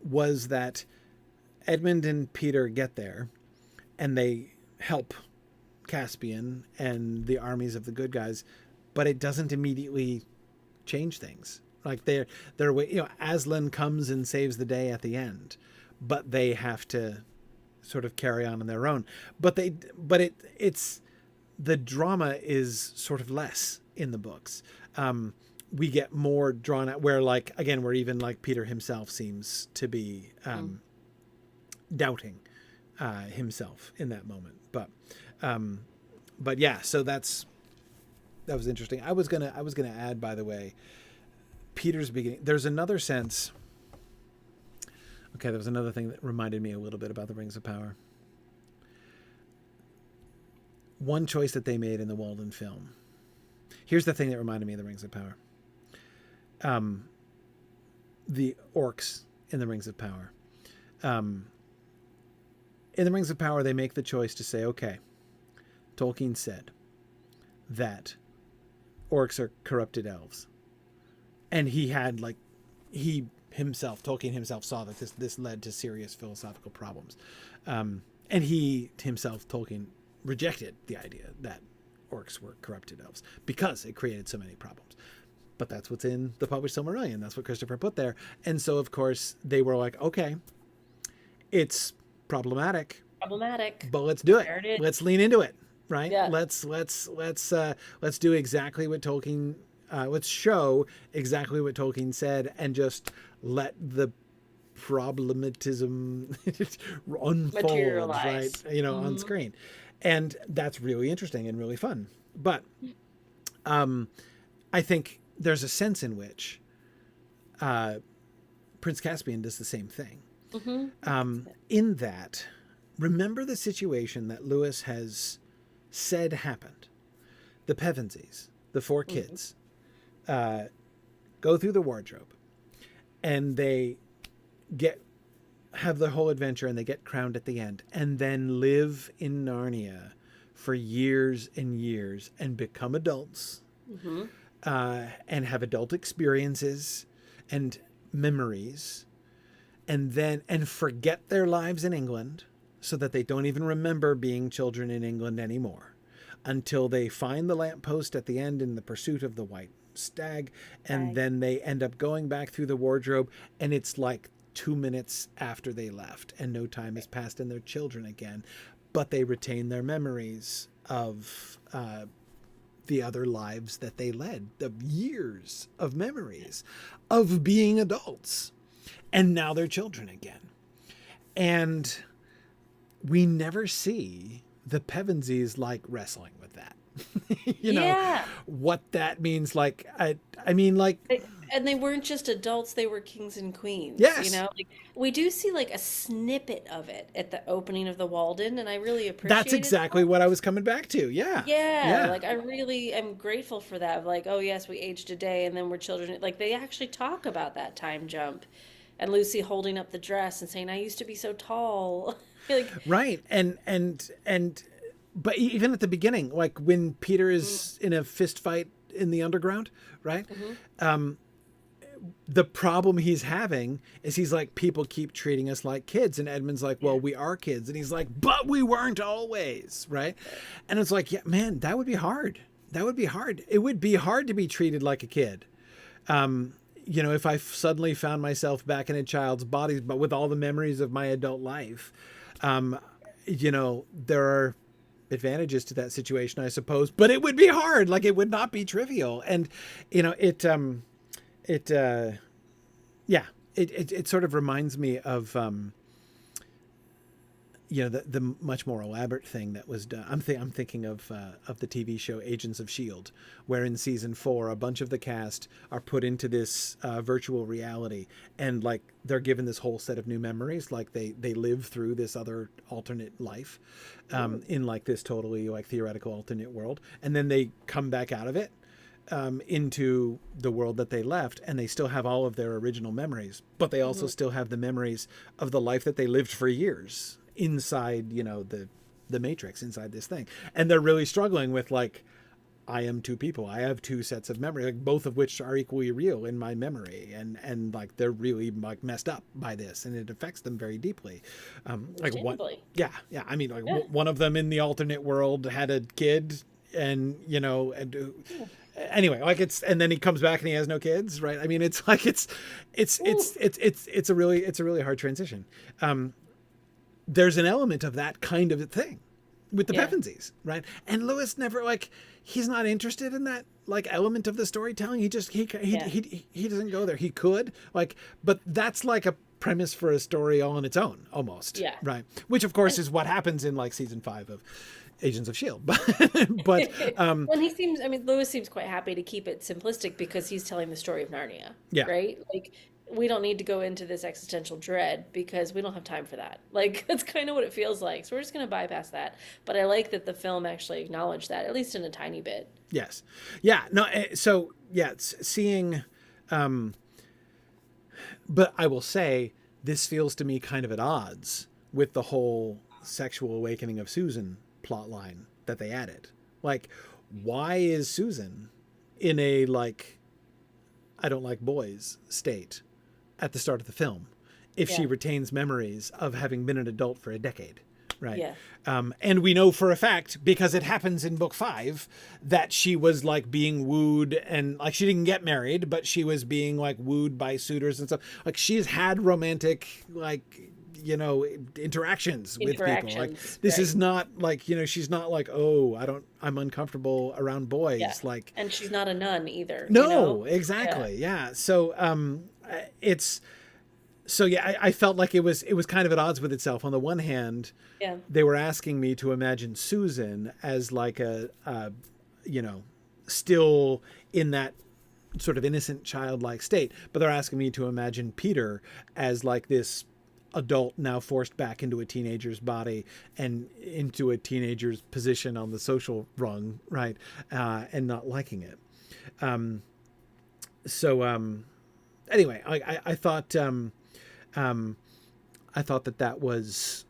was that Edmund and Peter get there and they help Caspian and the armies of the good guys, but it doesn't immediately change things. Like Aslan comes and saves the day at the end, but they have to sort of carry on their own. It's the drama is sort of less in the books. We get more drawn out where like again where even like Peter himself seems to be Mm. doubting himself in that moment. Um, but yeah, so that was interesting. I was gonna add, by the way, Peter's beginning. There's another sense. Okay, there was another thing that reminded me a little bit about the Rings of Power. One choice that they made in the Walden film. Here's the thing that reminded me of the Rings of Power. Um, the orcs in the Rings of Power. Um, in the Rings of Power, they make the choice to say, okay, Tolkien said that orcs are corrupted elves. And Tolkien himself saw that this led to serious philosophical problems. And he himself, Tolkien, rejected the idea that orcs were corrupted elves because it created so many problems. But that's what's in the published Silmarillion. That's what Christopher put there. And so, of course, they were like, okay, it's problematic, Problematic. but let's do it. There it is. Let's lean into it, right? Yeah. Let's do exactly what Tolkien. Let's show exactly what Tolkien said, and just let the problematism unfold, right? Materialize. On Hmm. screen, and that's really interesting and really fun. But I think there's a sense in which Prince Caspian does the same thing. Hmm. In that, remember the situation that Lewis has said happened. The Pevensies, the four Hmm. kids, go through the wardrobe, and they get have their whole adventure, and they get crowned at the end, and then live in Narnia for years and years, and become adults, Hmm. and have adult experiences and memories, and forget their lives in England, so that they don't even remember being children in England anymore, until they find the lamppost at the end in the pursuit of the white stag, and Tag. then they end up going back through the wardrobe, and it's like 2 minutes after they left, and no time has passed, and they're children again, but they retain their memories of the other lives that they led, the years of memories of being adults. And now they're children again. And we never see the Pevensies like wrestling with that. What that means. Like, I mean, like, and they weren't just adults, they were kings and queens. Yes. Like, we do see like a snippet of it at the opening of the Walden, and I really appreciate that's exactly what I was coming back to. Yeah, like I really am grateful for that. Like, oh yes, we aged a day and then we're children. Like, they actually talk about that time jump, and Lucy holding up the dress and saying, I used to be so tall. Like, right. But even at the beginning, like when Peter is in a fist fight in the underground, right? The problem he's having is he's like, people keep treating us like kids. And Edmund's like, well, we are kids. And he's like, but we weren't always, right? And it's like, yeah, man, that would be hard. That would be hard. It would be hard to be treated like a kid. If I suddenly found myself back in a child's body, but with all the memories of my adult life, there are advantages to that situation, I suppose, but it would be hard. Like, it would not be trivial. And, it sort of reminds me of, the much more elaborate thing that was done. I'm thinking of the TV show Agents of S.H.I.E.L.D., where in season 4, a bunch of the cast are put into this virtual reality, and like they're given this whole set of new memories. Like they live through this other alternate life, in like this totally like theoretical alternate world, and then they come back out of it. Into the world that they left, and they still have all of their original memories, but they also still have the memories of the life that they lived for years inside, the Matrix, inside this thing. And they're really struggling with like, I am two people. I have two sets of memory, like both of which are equally real in my memory. And like, they're really like messed up by this, and it affects them very deeply. Like one, yeah. I mean, like one of them in the alternate world had a kid, and, anyway, like and then he comes back and he has no kids, right? I mean, it's like, it's a really hard transition. There's an element of that kind of thing with the Pevensies, right? And Lewis never, like, he's not interested in that like element of the storytelling. He doesn't go there. He could, like, but that's like a premise for a story all on its own, almost. Yeah. Right. Which of course is what happens in like season 5 of Agents of S.H.I.E.L.D. but Lewis seems quite happy to keep it simplistic because he's telling the story of Narnia. Yeah. Right? Like, we don't need to go into this existential dread because we don't have time for that. Like, that's kind of what it feels like. So we're just going to bypass that. But I like that the film actually acknowledged that, at least in a tiny bit. Yes. Yeah. No. So yeah, seeing, but I will say this feels to me kind of at odds with the whole sexual awakening of Susan plot line that they added. Like, why is Susan in a like, I don't like boys state at the start of the film if she retains memories of having been an adult for a decade, right? Yeah. And we know for a fact, because it happens in book 5, that she was like being wooed, and like she didn't get married, but she was being like wooed by suitors and stuff. Like, she's had romantic, like, interactions with people. Like, this is not like, she's not like, oh, I'm uncomfortable around boys. Yeah. Like, and she's not a nun either. No, exactly. Yeah. So, I felt like it was kind of at odds with itself. On the one hand, they were asking me to imagine Susan as like a still in that sort of innocent childlike state, but they're asking me to imagine Peter as like this adult now forced back into a teenager's body and into a teenager's position on the social rung, right? And not liking it. Anyway, I thought that was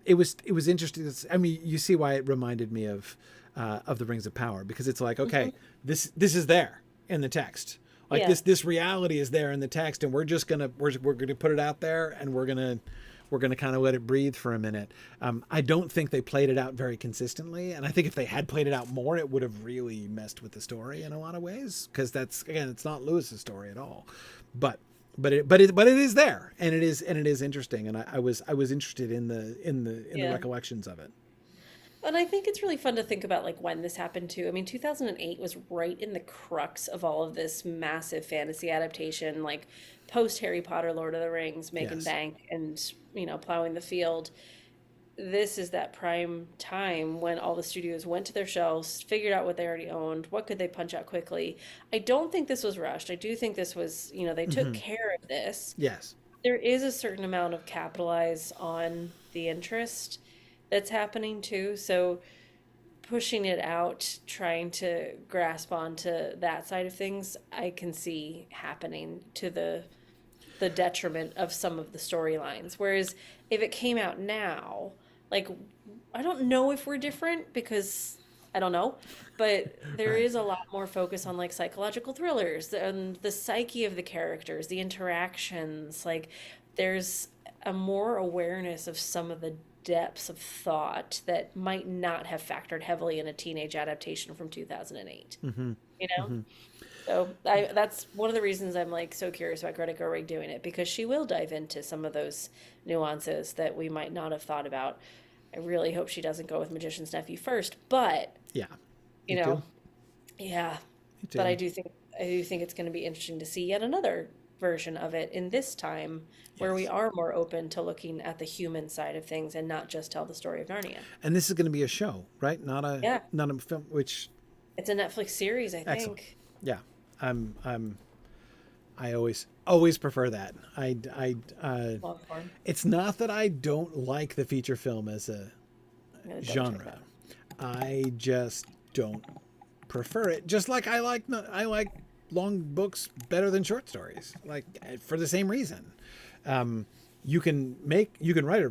interesting. I mean, you see why it reminded me of the Rings of Power, because it's like, okay, this is there in the text. Like, this reality is there in the text, and we're gonna put it out there, and we're gonna kind of let it breathe for a minute. I don't think they played it out very consistently, and I think if they had played it out more, it would have really messed with the story in a lot of ways. Because it's not Lewis's story at all, but it is there, and it is interesting, and I was interested in the recollections of it. And I think it's really fun to think about like when this happened too. I mean, 2008 was right in the crux of all of this massive fantasy adaptation, like post Harry Potter, Lord of the Rings, making Yes. bank and, plowing the field. This is that prime time when all the studios went to their shelves, figured out what they already owned, what could they punch out quickly. I don't think this was rushed. I do think this was, they took Hmm. care of this. Yes. There is a certain amount of capitalize on the interest that's happening too. So pushing it out, trying to grasp onto that side of things, I can see happening to the detriment of some of the storylines. Whereas if it came out now, like I don't know if we're different because I don't know, but there Right. is a lot more focus on like psychological thrillers and the psyche of the characters, the interactions. Like there's a more awareness of some of the depths of thought that might not have factored heavily in a teenage adaptation from 2008. Hmm. You know? Hmm. So that's one of the reasons I'm like so curious about Greta Gerwig doing it because she will dive into some of those nuances that we might not have thought about. I really hope she doesn't go with Magician's Nephew first, but Yeah. you Me know, too. yeah. Me But too. I do think it's going to be interesting to see yet another version of it in this time where we Yes. are more open to looking at the human side of things and not just tell the story of Narnia. And this is going to be a show, right? Yeah, Not a film. Which it's a Netflix series, I excellent. think. Yeah. I'm. I always prefer that. Long form. It's not that I don't like the feature film as a I'm gonna double check genre. that. I just don't prefer it. Just like I like long books better than short stories. Like for the same reason. You can write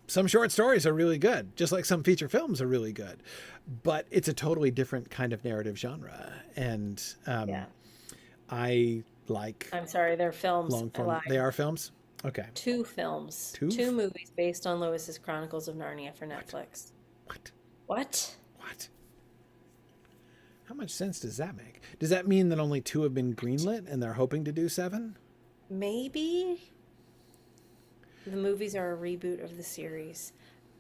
some short stories are really good, just like some feature films are really good, but it's a totally different kind of narrative genre. And Yeah. I like I'm sorry, they're films. long I form. They lied. are films. Okay. Two films, Two. two movies based on Lewis's Chronicles of Narnia for What? Netflix. What? What? What? How much sense does that make? Does that mean that only two have been greenlit and they're hoping to do seven? Maybe the movies are a reboot of the series.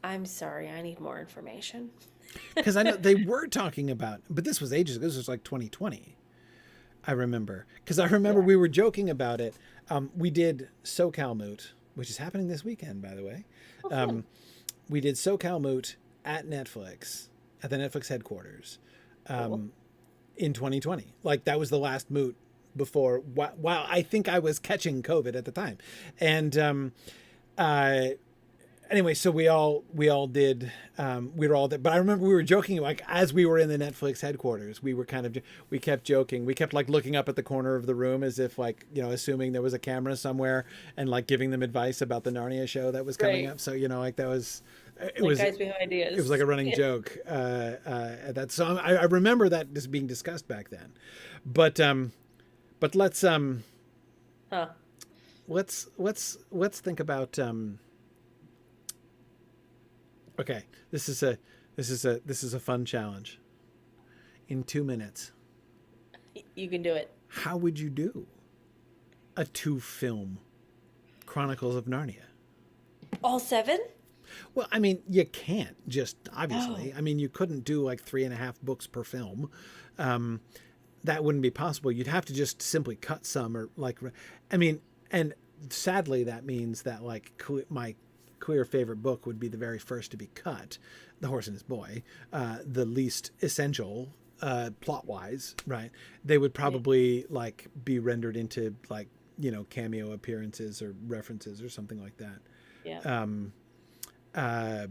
I'm sorry, I need more information. Because I know they were talking about, but this was ages ago. This was like 2020. I remember. Because I remember Yeah. we were joking about it. We did SoCal Moot, which is happening this weekend, by the way. Oh, Um, fun. we did SoCal Moot at Netflix, at the Netflix headquarters, Cool. in 2020. Like that was the last moot before, while I think I was catching COVID at the time. And uh, anyway, so we all did, we were all there, but I remember we were joking, like as we were in the Netflix headquarters, we were we kept joking, we kept like looking up at the corner of the room as if like, assuming there was a camera somewhere and like giving them advice about the Narnia show that was coming Right. up. So, like that was, it Like was, guys, we have it was ideas. like a running Yeah. joke at that. So I remember that just being discussed back then, but Huh. let's think about, okay, this is a fun challenge. In 2 minutes, You can do it. how would you do a 2-film Chronicles of Narnia? All seven? Well, I mean, you can't just Oh, obviously. I mean, you couldn't do like 3.5 books per film. That wouldn't be possible. You'd have to just simply cut some, or like, I mean, and sadly, that means that like my clear favorite book would be the very first to be cut, The Horse and His Boy, the least essential plot wise, right? They would yeah. probably like be rendered into like cameo appearances or references or something like that. Yeah. Um, uh,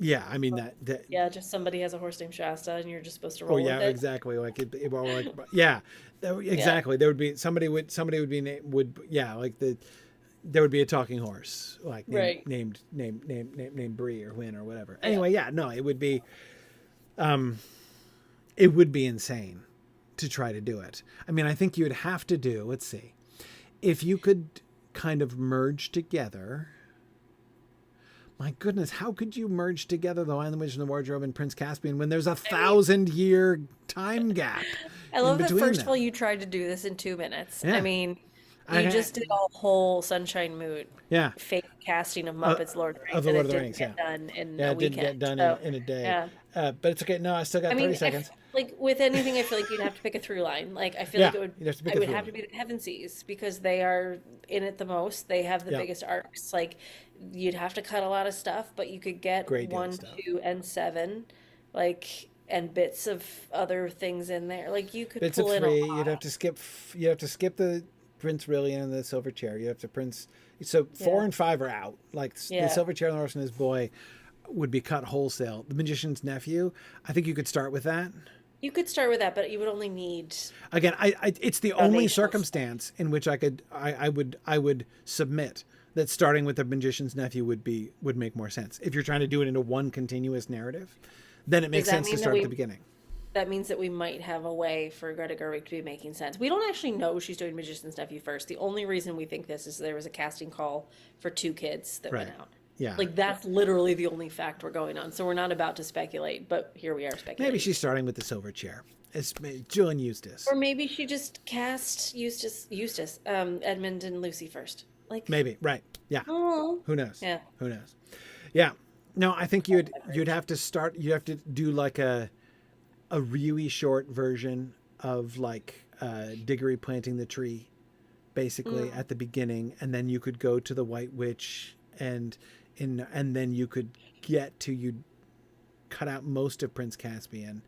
yeah, I mean Well, that yeah, just somebody has a horse named Shasta and you're just supposed to oh roll yeah, with it. exactly. Like or like yeah, Yeah. exactly. There would be somebody would be would yeah, like there would be a talking horse like Right. named Bree or Win or whatever. Yeah. Anyway, yeah, no, it would be insane to try to do it. I mean, I think you would have to do, let's see, if you could kind of merge together. My goodness, how could you merge together The Lion, the Witch, and the Wardrobe and Prince Caspian when there's a I mean, 1,000-year time gap I in love that between first of all them? you tried to do this in 2 minutes. I Yeah, mean, you I just did a whole Sunshine Mood yeah, fake casting of Muppets Lord of the Rings, of the and Lord it of the didn't Rings. get Yeah, done in yeah, a it didn't weekend. get done So, in a day. yeah. But it's okay. No, I still got I 30 mean, seconds. like with anything, I feel like you'd have to pick a through line. Like I feel Yeah, like it would, you'd have to pick I a would through have to line. be the Heaven Seas because they are in it the most. They have the Yeah, biggest arcs. Like you'd have to cut a lot of stuff, but you could get great deal of one, stuff. 2, and 7, like and bits of other things in there. Like you could Bits of pull in a 3. You'd lot. have to skip. You have to skip the Prince Brilliant and the Silver Chair. You have to Prince. So 4 Yeah, and 5 are out. Like the yeah. Silver Chair and the Horse and His Boy would be cut wholesale. The Magician's Nephew. I think you could start with that. You could start with that, but you would only need Again, it's the only foundational stuff. circumstance in which I would submit that starting with the Magician's Nephew would make more sense. If you're trying to do it into one continuous narrative, then it Does makes that sense to mean that start at the we beginning. that means that we might have a way for Greta Gerwig to be making sense. We don't actually know she's doing Magician's Nephew first. The only reason we think this is there was a casting call for 2 kids that went Right. out. Yeah. Like that's literally the only fact we're going on. So we're not about to speculate, but here we are Maybe speculating. she's starting with the Silver Chair. It's Julian Eustace. Or maybe she just cast Edmund and Lucy first. Like, Maybe. Right. Yeah. oh, Who knows? yeah. Who knows? Yeah. No, I think you'd have to start. You have to do like a really short version of like Diggory planting the tree, basically at the beginning, and then you could go to the White Witch, and then you could you'd cut out most of Prince Caspian,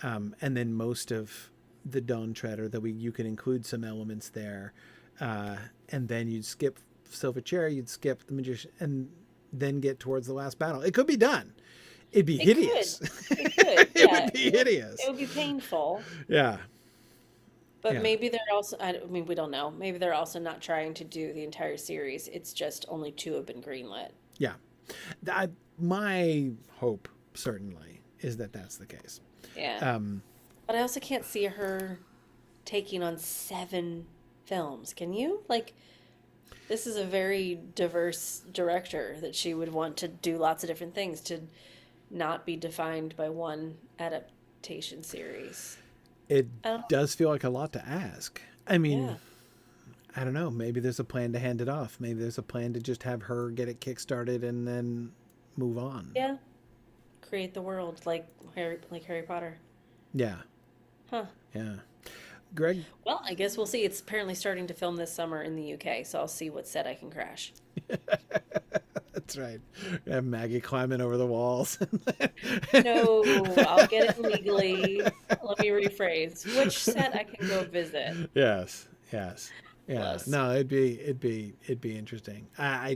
and then most of the Dawn Treader. You can include some elements there, and then you'd skip Silver Chair, you'd skip the Magician, and then get towards the last battle. It could be done. It'd be It hideous. could. It could. It Yeah. would be hideous. It would be painful. Yeah. But Yeah. maybe they're also, I mean, we don't know. Maybe they're also not trying to do the entire series. It's just only 2 have been greenlit. Yeah. My hope certainly is that that's the case. Yeah. Um, But I also can't see her taking on 7 films. Can you? Like, this is a very diverse director that she would want to do lots of different things to not be defined by one adaptation series. it I don't does feel like a lot to ask. I mean, Yeah. I don't know. Maybe there's a plan to hand it off. Maybe there's a plan to just have her get it kickstarted and then move on. Yeah. Create the world like Harry Potter. Yeah. Huh. Yeah. Greg? Well, I guess we'll see. It's apparently starting to film this summer in the UK, so I'll see what set I can crash. That's right. Have Maggie climbing over the walls. No, I'll get it legally. Let me rephrase. Which set I can go visit. Yes. Yes. Yeah. Plus. No, it'd be interesting. Yeah.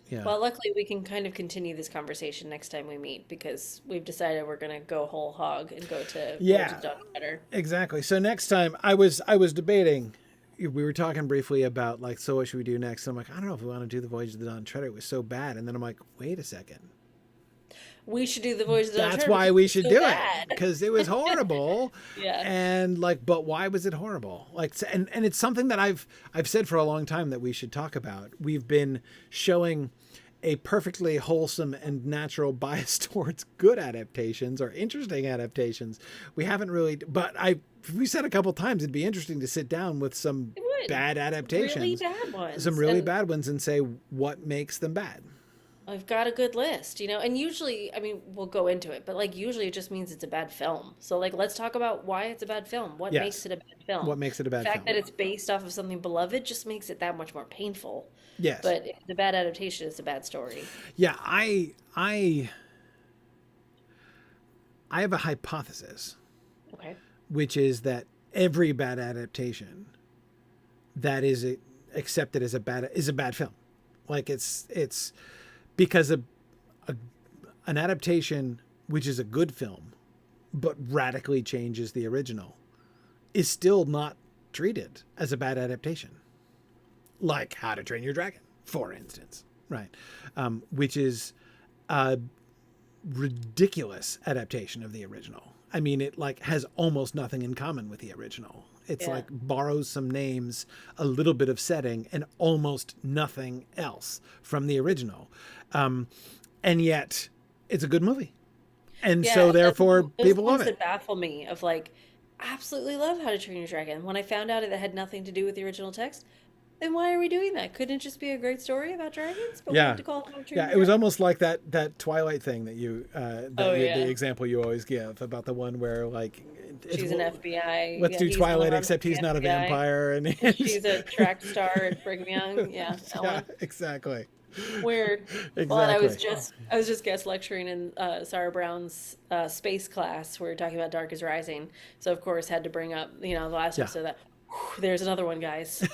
Yeah. Well, luckily we can kind of continue this conversation next time we meet because we've decided we're gonna go whole hog and go to Yeah. Voyage of Dawn Treader. Exactly. So next time I was debating, we were talking briefly about like, so what should we do next? I'm like, I don't know if we want to do the Voyage of the Dawn Treader. It was so bad. And then I'm like, wait a second. We should do the Voyage of the Dawn That's Treader why because we it's should so do bad. it, because it was horrible. Yeah. And like, but why was it horrible? Like, and it's something that I've said for a long time that we should talk about. We've been showing a perfectly wholesome and natural bias towards good adaptations or interesting adaptations. We haven't really, but we said a couple times it'd be interesting to sit down with some It would. bad adaptations, Really bad ones. some really And bad ones, and say what makes them bad. I've got a good list, and usually, I mean, we'll go into it, but like usually it just means it's a bad film. So like let's talk about why it's a bad film. What Yes. makes it a bad film? What makes it a The bad fact film? that it's based off of something beloved just makes it that much more painful. Yes. But if it's a bad adaptation, it's a bad story. Yeah, I have a hypothesis, Okay. which is that every bad adaptation that is accepted as a bad film. Like it's because an adaptation which is a good film but radically changes the original is still not treated as a bad adaptation. Like How to Train Your Dragon, for instance, right? Which is a ridiculous adaptation of the original. I mean, it like has almost nothing in common with the original. It's Yeah. like borrows some names, a little bit of setting, and almost nothing else from the original. And yet, it's a good movie, and Yeah, so therefore those people love ones it. that baffle me of like, absolutely love How to Train Your Dragon. When I found out it had nothing to do with the original text, then why are we doing that? Couldn't it just be a great story about dragons? But we Yeah. have to call it Yeah, it was almost like that Twilight thing that the yeah. example you always give about the one where like She's an FBI. let's do he's the one Twilight that runs except the he's not a FBI. vampire and She's a track star at Brigham Young. Yeah, that yeah, one. exactly. Weird. Exactly. Well, and I was just guest lecturing in Sarah Brown's space class. We were talking about Dark is Rising, so of course had to bring up the last Yeah. episode that. There's another one, guys.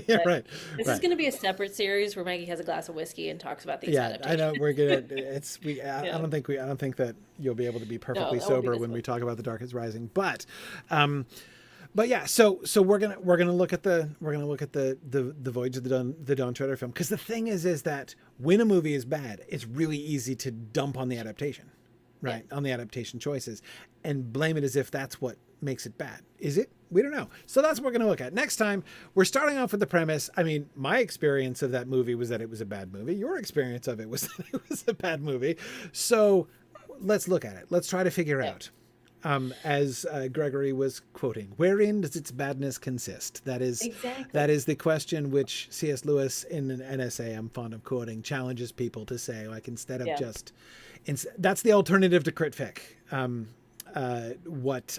Yeah, right. This is going to be a separate series where Maggie has a glass of whiskey and talks about these Yeah, adaptations. I know we're gonna. I don't think that you'll be able to be perfectly that won't be sober this when one. we talk about The Dark is Rising, but yeah. So we're gonna look at the Voyage of the Dawn Treader film, because the thing is that when a movie is bad, it's really easy to dump on the adaptation, right? On the adaptation choices, and blame it as if that's what makes it bad. Is it? We don't know. So that's what we're going to look at. Next time, we're starting off with the premise. I mean, my experience of that movie was that it was a bad movie. Your experience of it was that it was a bad movie. So let's look at it. Let's try to figure out, as Gregory was quoting, wherein does its badness consist? That is the question which C.S. Lewis, in an essay I'm fond of quoting, challenges people to say, like, instead of just... that's the alternative to crit fic.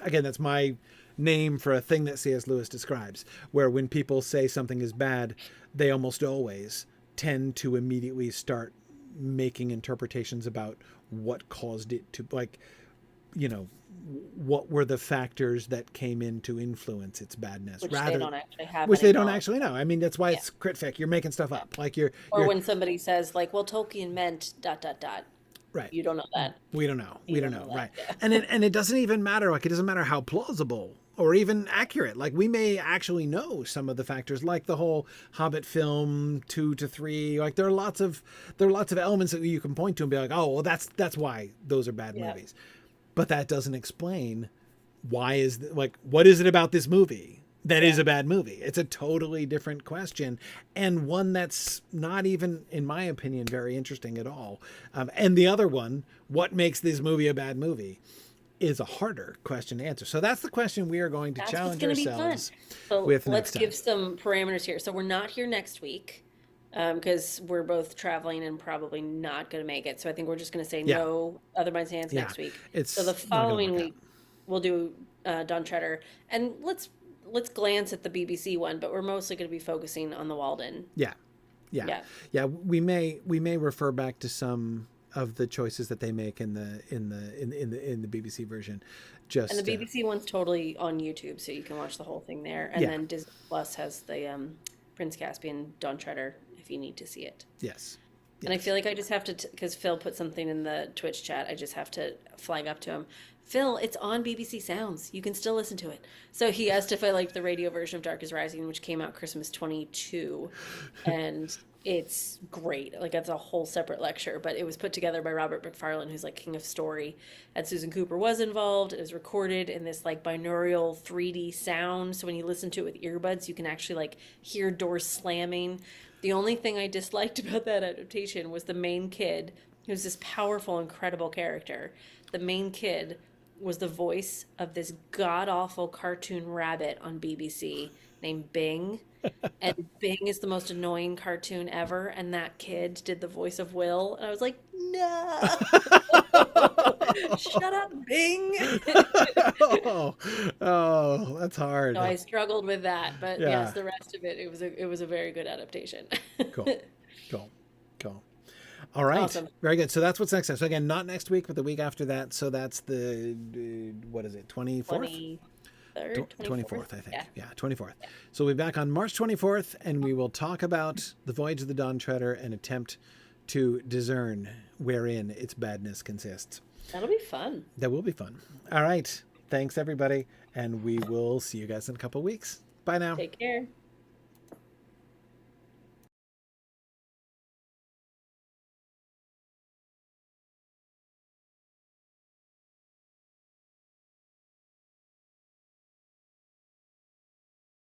Again, that's my name for a thing that C.S. Lewis describes, where when people say something is bad, they almost always tend to immediately start making interpretations about what caused it to, like, what were the factors that came in to influence its badness, which they don't actually have. Which they don't actually know. I mean, that's why it's crit fic. You're making stuff up. Like when somebody says, like, well, Tolkien meant ... Right. You don't know that. We don't know. We don't know. Right. Yeah. And it doesn't even matter. Like, it doesn't matter how plausible or even accurate. Like, we may actually know some of the factors, like the whole Hobbit film 2 to 3. Like, there are lots of elements that you can point to and be like, oh, well, that's why those are bad movies. But that doesn't explain what is it about this movie that is a bad movie? It's a totally different question, and one that's not even, in my opinion, very interesting at all. And the other one, what makes this movie a bad movie, is a harder question to answer. So that's the question we are going to challenge ourselves with. Let's give some parameters here. So we're not here next week because we're both traveling and probably not going to make it. So I think we're just going to say no Other Minds and Hands next week. So the following week we'll do Dawn Treader, and let's glance at the BBC one, but we're mostly going to be focusing on the Walden. Yeah. We may refer back to some of the choices that they make in the BBC version. And the BBC one's totally on YouTube, so you can watch the whole thing there. And then Disney Plus has the Prince Caspian Dawn Treader if you need to see it. Yes. And I feel like I just have to, because Phil put something in the Twitch chat, I just have to flag up to him. Phil, it's on BBC Sounds. You can still listen to it. So he asked if I liked the radio version of Dark is Rising, which came out Christmas 22. And it's great. Like, that's a whole separate lecture. But it was put together by Robert McFarlane, who's like king of story. And Susan Cooper was involved. It was recorded in this like binaural 3D sound. So when you listen to it with earbuds, you can actually like hear doors slamming. The only thing I disliked about that adaptation was the main kid, who's this powerful, incredible character. The main kid was the voice of this god-awful cartoon rabbit on BBC named Bing. And Bing is the most annoying cartoon ever, and that kid did the voice of Will. And I was like, no! Shut up, Bing! oh, that's hard. So I struggled with that, but yes, the rest of it, it was a very good adaptation. Cool. All right. Awesome. Very good. So that's what's next time. So again, not next week, but the week after that. So that's the, what is it, 24th? 24th, I think. Yeah, 24th. Yeah. So we'll be back on March 24th, and we will talk about the Voyage of the Dawn Treader and attempt to discern wherein its badness consists. That'll be fun. That will be fun. All right. Thanks, everybody. And we will see you guys in a couple of weeks. Bye now. Take care.